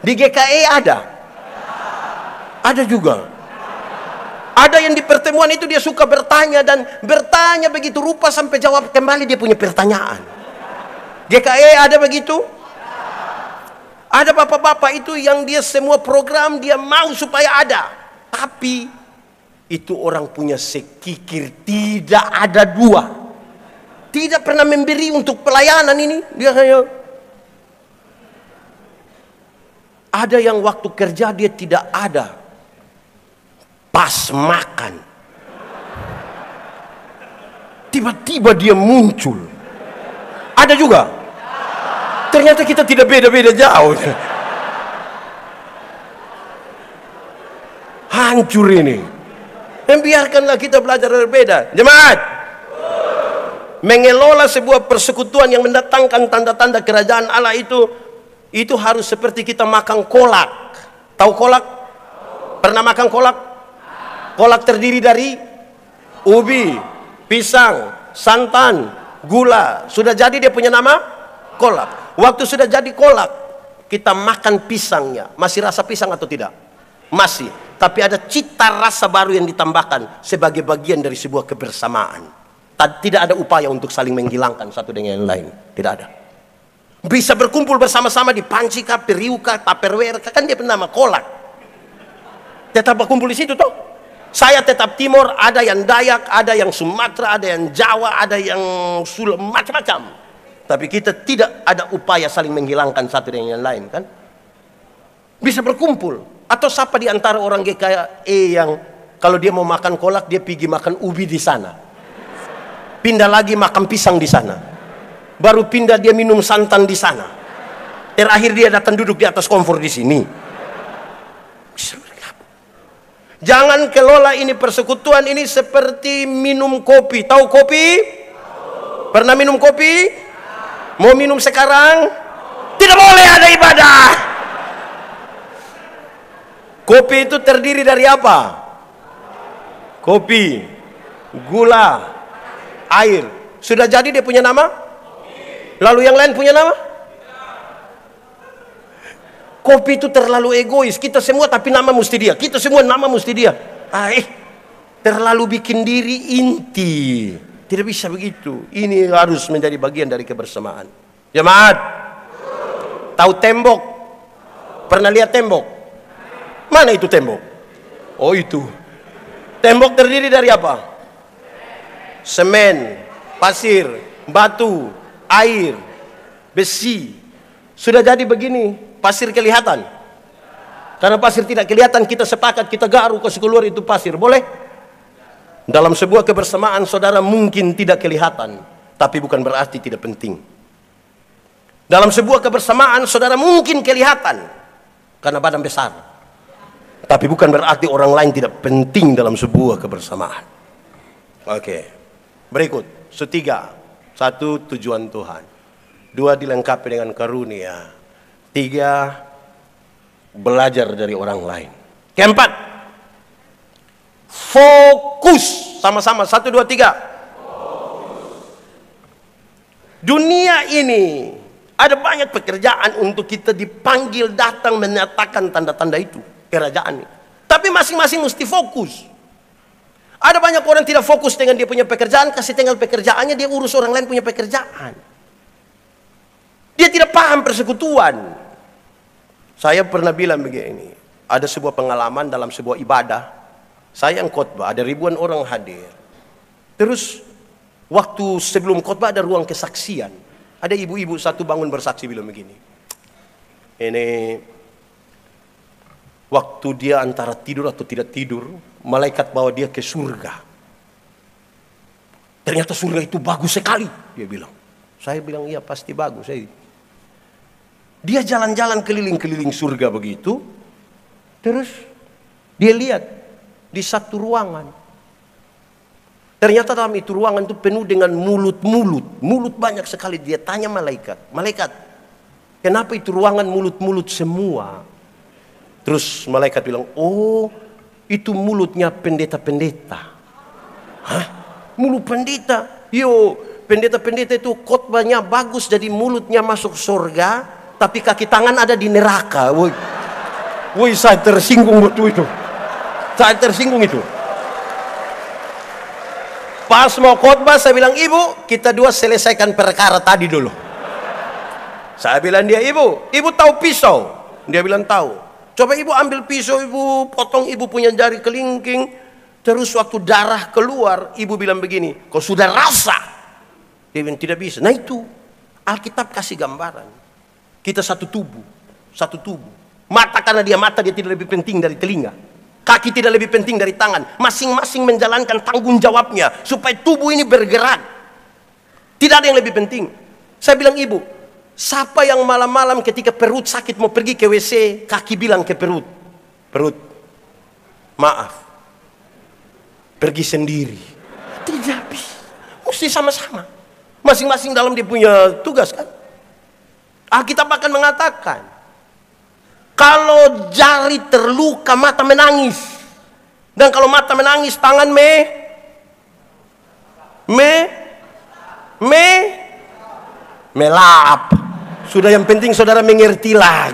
[SPEAKER 1] Di GKE ada. Ada juga. Ada yang di pertemuan itu dia suka bertanya. Dan bertanya begitu rupa sampai jawab kembali dia punya pertanyaan. GKE ada begitu? Ada bapak-bapak itu yang dia semua program dia mau supaya ada. Tapi itu orang punya sekikir tidak ada dua. Tidak pernah memberi untuk pelayanan ini. Dia hanya ada yang waktu kerja dia tidak ada. Pas makan. Tiba-tiba dia muncul. Ada juga. Ternyata kita tidak beda-beda jauh. Hancur ini. Dan biarkanlah kita belajar berbeda. Jemaat, mengelola sebuah persekutuan yang mendatangkan tanda-tanda kerajaan Allah itu harus seperti kita makan kolak. Tahu kolak? Pernah makan kolak? Kolak terdiri dari ubi, pisang, santan, gula. Sudah jadi dia punya nama kolak. Waktu sudah jadi kolak, kita makan pisangnya. Masih rasa pisang atau tidak? Masih. Tapi ada cita rasa baru yang ditambahkan sebagai bagian dari sebuah kebersamaan. Tidak ada upaya untuk saling menghilangkan satu dengan yang lain. Tidak ada. Bisa berkumpul bersama-sama di panci kah, periuk kah, tupperware kah, kan dia bernama kolak. Tetap berkumpul di situ toh. Saya tetap Timur, ada yang Dayak, ada yang Sumatera, ada yang Jawa, ada yang Sula, macam-macam. Tapi kita tidak ada upaya saling menghilangkan satu dengan yang lain kan. Bisa berkumpul. Atau siapa di antara orang GKE yang kalau dia mau makan kolak dia pergi makan ubi di sana. Pindah lagi makan pisang di sana. Baru pindah dia minum santan di sana. Terakhir dia datang duduk di atas kompor di sini. Jangan kelola ini persekutuan ini seperti minum kopi. Tahu kopi? Pernah minum kopi? Mau minum sekarang? Tidak boleh ada ibadah. Kopi itu terdiri dari apa? Kopi, gula, air. Sudah jadi dia punya nama? Lalu yang lain punya nama? Kopi itu terlalu egois. Kita semua tapi nama mesti dia. Kita semua nama mesti dia. Terlalu bikin diri inti. Tidak bisa begitu. Ini harus menjadi bagian dari kebersamaan. Jemaat, tahu tembok? Pernah lihat tembok? Mana itu tembok? Oh itu. Tembok terdiri dari apa? Semen, pasir, batu, air, besi. Sudah jadi begini, pasir kelihatan. Karena pasir tidak kelihatan, kita sepakat, kita garu kasih keluar itu pasir. Boleh? Dalam sebuah kebersamaan saudara mungkin tidak kelihatan, tapi bukan berarti tidak penting. Dalam sebuah kebersamaan saudara mungkin kelihatan karena badan besar, tapi bukan berarti orang lain tidak penting dalam sebuah kebersamaan. Oke. Berikut, ketiga, satu tujuan Tuhan, dua dilengkapi dengan karunia, tiga belajar dari orang lain, keempat fokus. Sama-sama, satu dua tiga. Dunia ini ada banyak pekerjaan untuk kita dipanggil datang menyatakan tanda-tanda itu kerajaan ini. Tapi masing-masing mesti fokus. Ada banyak orang tidak fokus dengan dia punya pekerjaan, kasih tinggal pekerjaannya, dia urus orang lain punya pekerjaan. Dia tidak paham persekutuan. Saya pernah bilang begini, ada sebuah pengalaman dalam sebuah ibadah. Saya yang khotbah, ada ribuan orang hadir. Terus waktu sebelum khotbah ada ruang kesaksian. Ada ibu-ibu satu bangun bersaksi bilang begini. Ini waktu dia antara tidur atau tidak tidur, malaikat bawa dia ke surga. Ternyata surga itu bagus sekali, dia bilang. Saya bilang, iya pasti bagus. Dia jalan-jalan keliling-keliling surga begitu. Terus dia lihat di satu ruangan. Ternyata dalam itu ruangan itu penuh dengan mulut-mulut. Mulut banyak sekali. Dia tanya malaikat, malaikat, kenapa itu ruangan mulut-mulut semua? Terus malaikat bilang, oh itu mulutnya pendeta-pendeta. Hah? Mulut pendeta? Yo, pendeta-pendeta itu khotbahnya bagus, jadi mulutnya masuk surga, tapi kaki tangan ada di neraka. Woi, saya tersinggung waktu itu. Saya tersinggung itu. Pas mau khotbah saya bilang, ibu, kita dua selesaikan perkara tadi dulu. Saya bilang dia, ibu tahu pisau? Dia bilang tahu. Coba ibu ambil pisau, ibu potong ibu punya jari kelingking. Terus waktu darah keluar, ibu bilang begini, kau sudah rasa? Dia bilang tidak bisa. Nah itu Alkitab kasih gambaran. Kita satu tubuh, satu tubuh. Mata karena dia mata, dia tidak lebih penting dari telinga. Kaki tidak lebih penting dari tangan. Masing-masing menjalankan tanggung jawabnya supaya tubuh ini bergerak. Tidak ada yang lebih penting. Saya bilang, ibu, siapa yang malam-malam ketika perut sakit mau pergi ke WC, kaki bilang ke perut, perut, maaf, pergi sendiri. Tidak bisa. Mesti sama-sama. Masing-masing dalam dia punya tugas kan. Alkitab akan mengatakan, kalau jari terluka mata menangis, dan kalau mata menangis tangan melap. Sudah, yang penting saudara mengertilah.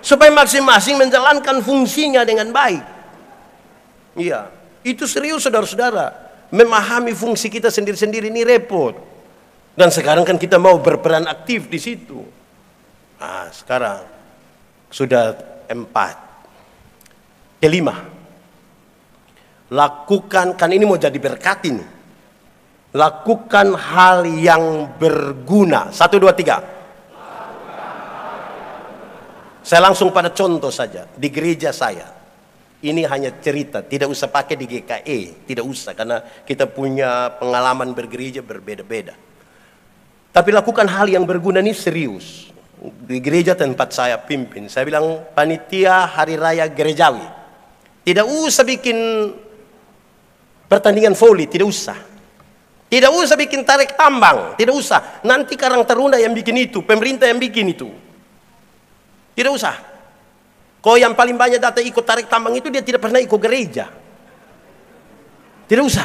[SPEAKER 1] Supaya masing-masing menjalankan fungsinya dengan baik. Iya, itu serius saudara-saudara. Memahami fungsi kita sendiri-sendiri ini repot. Dan sekarang kan kita mau berperan aktif di situ. Nah, sekarang sudah 4. Kelima, lakukan, kan ini mau jadi berkat ini. Lakukan hal yang berguna. 1, 2, 3. Saya langsung pada contoh saja. Di gereja saya, ini hanya cerita, tidak usah pakai di GKE, tidak usah, karena kita punya pengalaman bergereja berbeda-beda. Tapi lakukan hal yang berguna ini serius. Di gereja tempat saya pimpin, saya bilang panitia hari raya gerejawi, tidak usah bikin pertandingan voli, tidak usah. Tidak usah bikin tarik tambang, tidak usah. Nanti Karang Taruna yang bikin itu, pemerintah yang bikin itu. Tidak usah. Kau yang paling banyak datang ikut tarik tambang itu, dia tidak pernah ikut gereja. Tidak usah.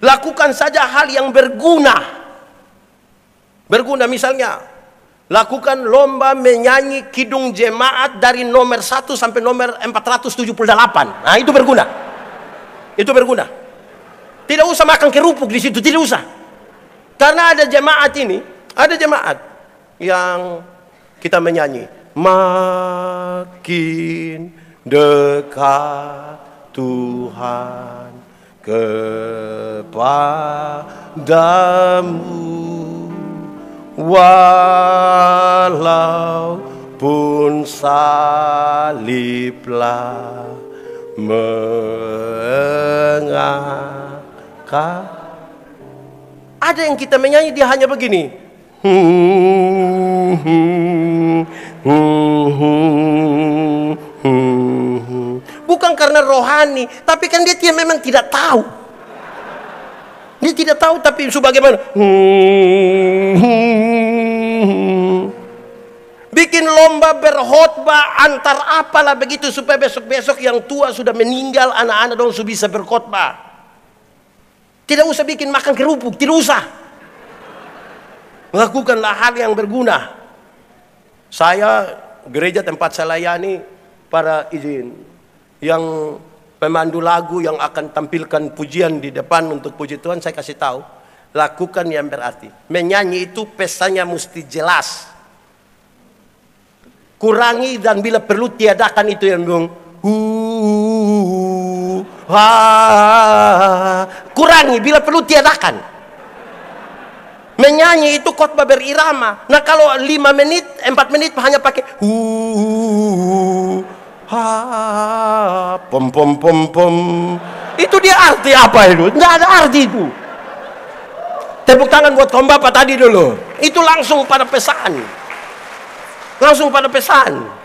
[SPEAKER 1] Lakukan saja hal yang berguna. Berguna, misalnya lakukan lomba menyanyi kidung jemaat dari nomor 1 sampai nomor 478. Nah, itu berguna. Itu berguna. Tidak usah makan kerupuk di situ, tidak usah. Karena ada jemaat ini, ada jemaat yang kita menyanyi, makin dekat Tuhan kepadamu, walaupun saliblah mengangkat. Ada yang kita menyanyi dia hanya begini, bukan karena rohani, tapi kan dia memang tidak tahu. Dia tidak tahu, tapi sebagaimana bikin lomba berkhotbah antar apalah begitu, supaya besok-besok yang tua sudah meninggal, anak-anak dong sudah bisa berkhotbah. Tidak usah bikin makan kerupuk, tidak usah. Lakukanlah hal yang berguna. Saya, gereja tempat saya layani, para izin, yang pemandu lagu yang akan tampilkan pujian di depan untuk puji Tuhan, saya kasih tahu, lakukan yang berarti. Menyanyi itu pesannya mesti jelas. Kurangi dan bila perlu tiadakan itu yang bilang kurangi, bila perlu tiadakan. Menyanyi itu khotbah berirama. Nah, kalau 5 menit, 4 menit hanya pakai pom pom pom pom, itu dia arti apa itu? Nggak ada arti itu. Tepuk tangan buat kaum bapak tadi dulu. Itu langsung pada pesan. Langsung pada pesan.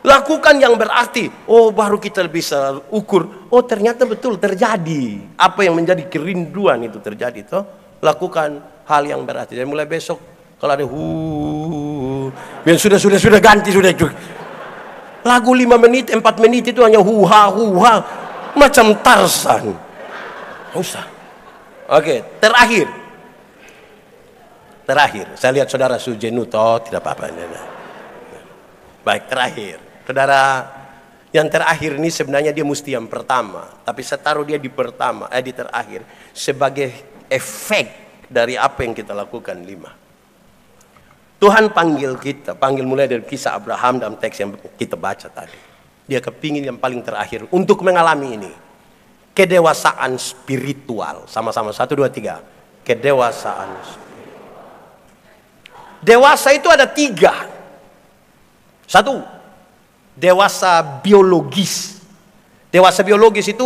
[SPEAKER 1] Lakukan yang berarti. Oh, baru kita bisa ukur. Oh, ternyata betul terjadi. Apa yang menjadi kerinduan itu terjadi. Toh, lakukan hal yang berarti. Dan mulai besok kalau ada yang sudah ganti sudah itu. Lagu 5 menit, 4 menit itu hanya huha macam Tarzan. Usah. Oke, terakhir. Saya lihat saudara Sujenu toh tidak apa-apa. Baik, terakhir. Saudara, yang terakhir ini sebenarnya dia mesti yang pertama, tapi saya taruh dia di pertama, di terakhir sebagai efek dari apa yang kita lakukan. 5. Tuhan panggil kita, panggil mulai dari kisah Abraham dalam teks yang kita baca tadi. Dia kepingin yang paling terakhir untuk mengalami ini. Kedewasaan spiritual. Sama-sama 1, 2, 3. Kedewasaan spiritual. Dewasa itu ada 3. 1. Dewasa biologis. Dewasa biologis itu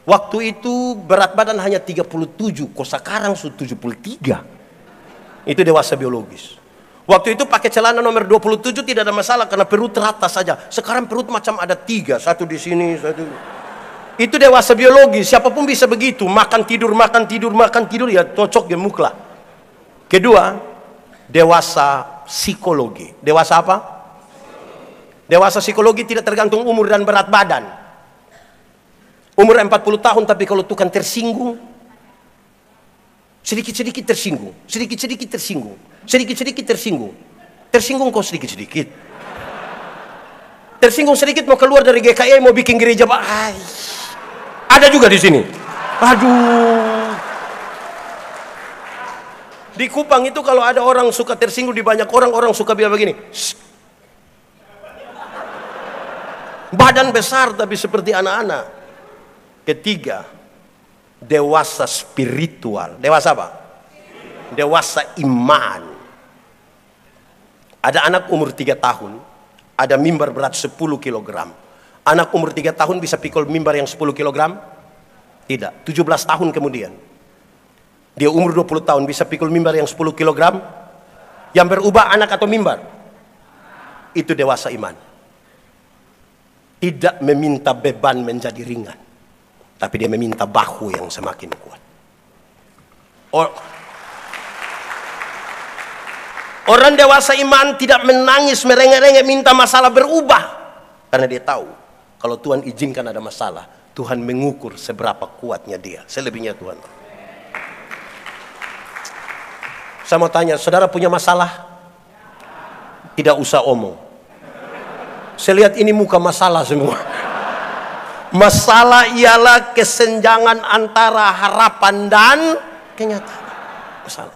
[SPEAKER 1] waktu itu berat badan hanya 37, kok sekarang sudah 73. Itu dewasa biologis. Waktu itu pakai celana nomor 27 tidak ada masalah karena perut rata saja. Sekarang perut macam ada 3, satu di sini, satu. Itu dewasa biologis, siapapun bisa begitu, makan tidur ya cocok gemuk lah. Kedua, dewasa psikologi. Dewasa apa? Dewasa psikologi tidak tergantung umur dan berat badan. Umur 40 tahun, tapi kalau Tuhan tersinggung, sedikit-sedikit tersinggung, sedikit-sedikit tersinggung, sedikit-sedikit tersinggung. Tersinggung kok sedikit-sedikit. Tersinggung sedikit mau keluar dari GKI, mau bikin gereja, Pak. Ada juga di sini. Aduh. Di Kupang itu kalau ada orang suka tersinggung di banyak orang, orang suka bilang begini. Shh. Badan besar tapi seperti anak-anak. Ketiga, dewasa spiritual. Dewasa apa? Dewasa iman. Ada anak umur 3 tahun, ada mimbar berat 10 kilogram. Anak umur 3 tahun bisa pikul mimbar yang 10 kilogram? Tidak. 17 tahun kemudian, dia umur 20 tahun bisa pikul mimbar yang 10 kilogram? Yang berubah anak atau mimbar? Itu dewasa iman. Tidak meminta beban menjadi ringan, tapi dia meminta bahu yang semakin kuat. Orang dewasa iman tidak menangis, merengek-rengek minta masalah berubah. Karena dia tahu, kalau Tuhan izinkan ada masalah, Tuhan mengukur seberapa kuatnya dia. Selebihnya Tuhan. Saya mau tanya, saudara punya masalah? Tidak usah omong. Saya lihat ini muka masalah semua. Masalah ialah kesenjangan antara harapan dan kenyataan. Masalah.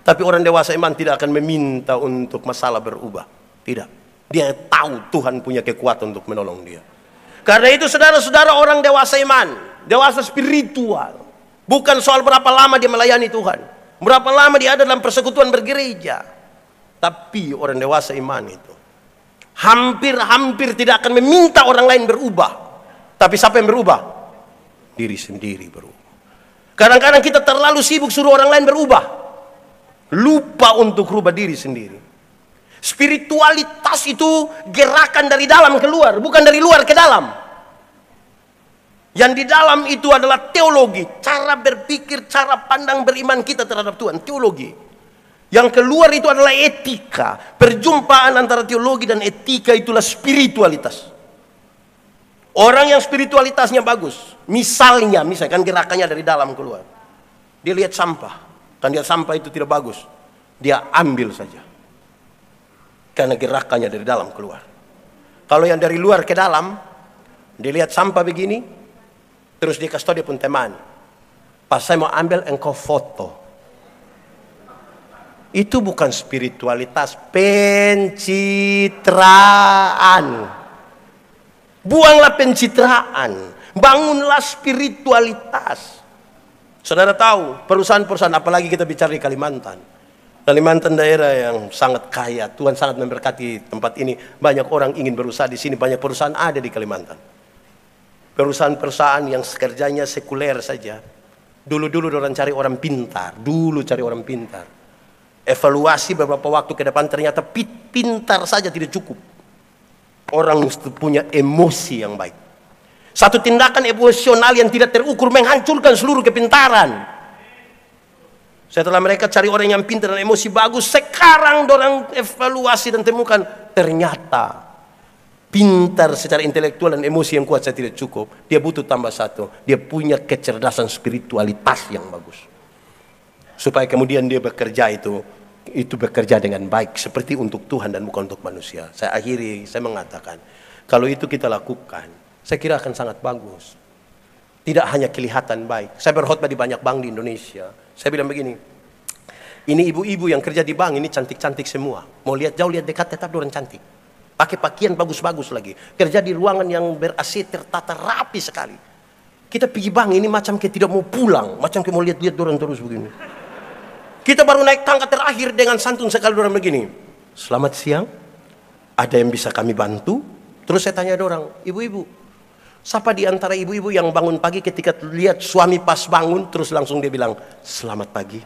[SPEAKER 1] Tapi orang dewasa iman tidak akan meminta untuk masalah berubah. Tidak. Dia tahu Tuhan punya kekuatan untuk menolong dia. Karena itu saudara-saudara, orang dewasa iman, dewasa spiritual, bukan soal berapa lama dia melayani Tuhan, berapa lama dia ada dalam persekutuan bergereja. Tapi orang dewasa iman itu hampir tidak akan meminta orang lain berubah. Tapi siapa yang berubah? Diri sendiri berubah. Kadang-kadang kita terlalu sibuk suruh orang lain berubah, lupa untuk rubah diri sendiri. Spiritualitas itu gerakan dari dalam keluar, bukan dari luar ke dalam. Yang di dalam itu adalah teologi, cara berpikir, cara pandang beriman kita terhadap Tuhan, teologi. Yang keluar itu adalah etika. Perjumpaan antara teologi dan etika itulah spiritualitas. Orang yang spiritualitasnya bagus, misalnya kan gerakannya dari dalam keluar. Dia lihat sampah, kan dia sampah itu tidak bagus, dia ambil saja. Karena gerakannya dari dalam keluar. Kalau yang dari luar ke dalam, dia lihat sampah begini, terus dia kasih tahu dia pun teman, pas saya mau ambil engkau foto. Itu bukan spiritualitas, pencitraan. Buanglah pencitraan, bangunlah spiritualitas. Saudara tahu, perusahaan-perusahaan, apalagi kita bicara di Kalimantan. Kalimantan daerah yang sangat kaya, Tuhan sangat memberkati tempat ini. Banyak orang ingin berusaha di sini, banyak perusahaan ada di Kalimantan. Perusahaan-perusahaan yang kerjanya sekuler saja. Dulu-dulu orang cari orang pintar, Evaluasi beberapa waktu ke depan ternyata pintar saja tidak cukup. Orang mesti punya emosi yang baik. Satu tindakan emosional yang tidak terukur menghancurkan seluruh kepintaran. Setelah mereka cari orang yang pintar dan emosi bagus, sekarang orang evaluasi dan temukan ternyata pintar secara intelektual dan emosi yang kuat saya tidak cukup. Dia butuh tambah satu, dia punya kecerdasan spiritualitas yang bagus. Supaya kemudian dia bekerja itu bekerja dengan baik, seperti untuk Tuhan dan bukan untuk manusia. Saya akhiri, saya mengatakan, kalau itu kita lakukan, saya kira akan sangat bagus. Tidak hanya kelihatan baik. Saya berkhotbah di banyak bank di Indonesia. Saya bilang begini, ini ibu-ibu yang kerja di bank ini cantik-cantik semua. Mau lihat jauh, lihat dekat, tetap orang cantik. Pakai pakaian bagus-bagus lagi. Kerja di ruangan yang ber-AC tertata rapi sekali. Kita pergi bank ini macam kayak tidak mau pulang, macam kayak mau lihat-lihat orang terus begini. Kita baru naik tangga terakhir dengan santun sekali orang begini. Selamat siang, ada yang bisa kami bantu? Terus saya tanya orang, ibu-ibu, siapa di antara ibu-ibu yang bangun pagi ketika lihat suami pas bangun, terus langsung dia bilang, selamat pagi,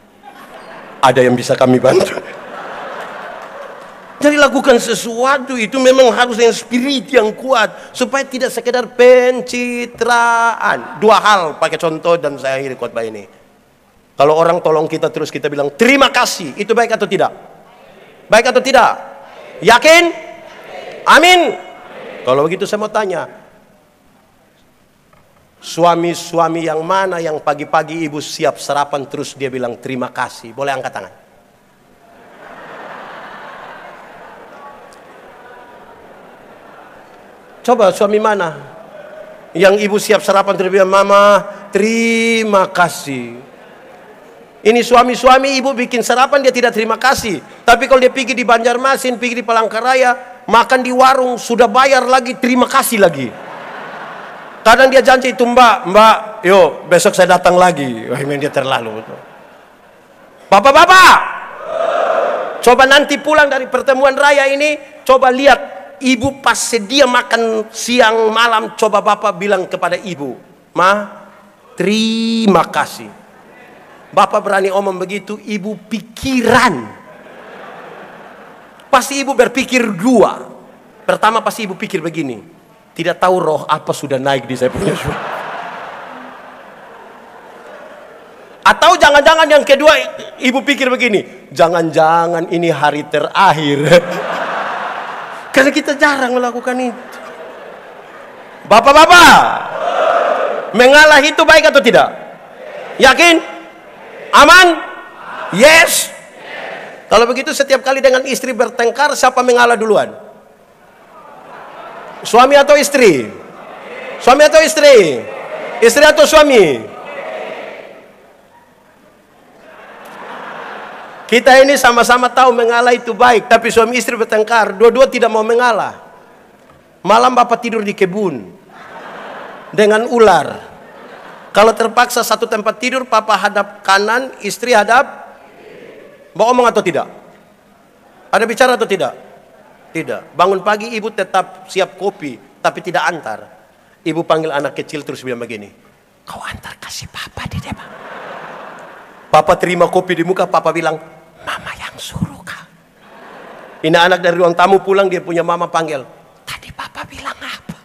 [SPEAKER 1] ada yang bisa kami bantu? Jadi lakukan sesuatu itu memang harus dengan spirit yang kuat, supaya tidak sekedar pencitraan. Dua hal pakai contoh dan saya akhiri khotbah ini. Kalau orang tolong kita terus kita bilang terima kasih, itu baik atau tidak? Baik atau tidak? Yakin? Amin. Kalau begitu saya mau tanya, Suami-suami yang mana yang pagi-pagi ibu siap sarapan terus dia bilang terima kasih? Boleh angkat tangan. Coba suami mana yang ibu siap sarapan terus bilang mama terima kasih? Ini suami-suami ibu bikin sarapan dia tidak terima kasih. Tapi kalau dia pergi di Banjarmasin, pergi di Palangkaraya, makan di warung sudah bayar lagi terima kasih lagi. Kadang dia janji itu mbak, yuk besok saya datang lagi. Wah, dia terlalu. Bapak-bapak, coba nanti pulang dari pertemuan raya ini, coba lihat ibu pas sedia makan siang malam, coba bapak bilang kepada ibu, ma, terima kasih. Bapak berani omong begitu, ibu pikiran. Pasti ibu berpikir dua. Pertama pasti ibu pikir begini. Tidak tahu roh apa sudah naik di saya punya suami. Atau jangan-jangan yang kedua ibu pikir begini, jangan-jangan ini hari terakhir. Karena kita jarang melakukan itu. Bapak-bapak, mengalah itu baik atau tidak? Yakin? Aman? Yes. Kalau begitu setiap kali dengan istri bertengkar, siapa mengalah duluan? Suami atau istri? Suami atau istri? Istri atau suami? Kita ini sama-sama tahu mengalah itu baik, tapi suami istri bertengkar, dua-dua tidak mau mengalah. Malam bapak tidur di kebun dengan ular. Kalau terpaksa satu tempat tidur, papa hadap kanan, istri hadap. Mau ngomong atau tidak? Ada bicara atau tidak? Tidak. Bangun pagi ibu tetap siap kopi, tapi tidak antar. Ibu panggil anak kecil terus bilang begini, kau antar kasih papa di depan. Papa terima kopi di muka, papa bilang, mama yang suruh kak. Ini anak dari ruang tamu pulang, dia punya mama panggil, tadi papa bilang apa?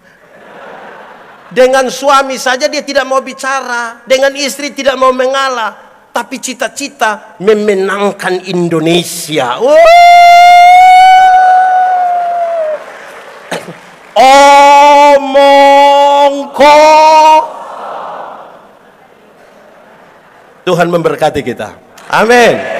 [SPEAKER 1] Dengan suami saja dia tidak mau bicara, dengan istri tidak mau mengalah, tapi cita-cita memenangkan Indonesia. Omong kok. Tuhan memberkati kita. Amin.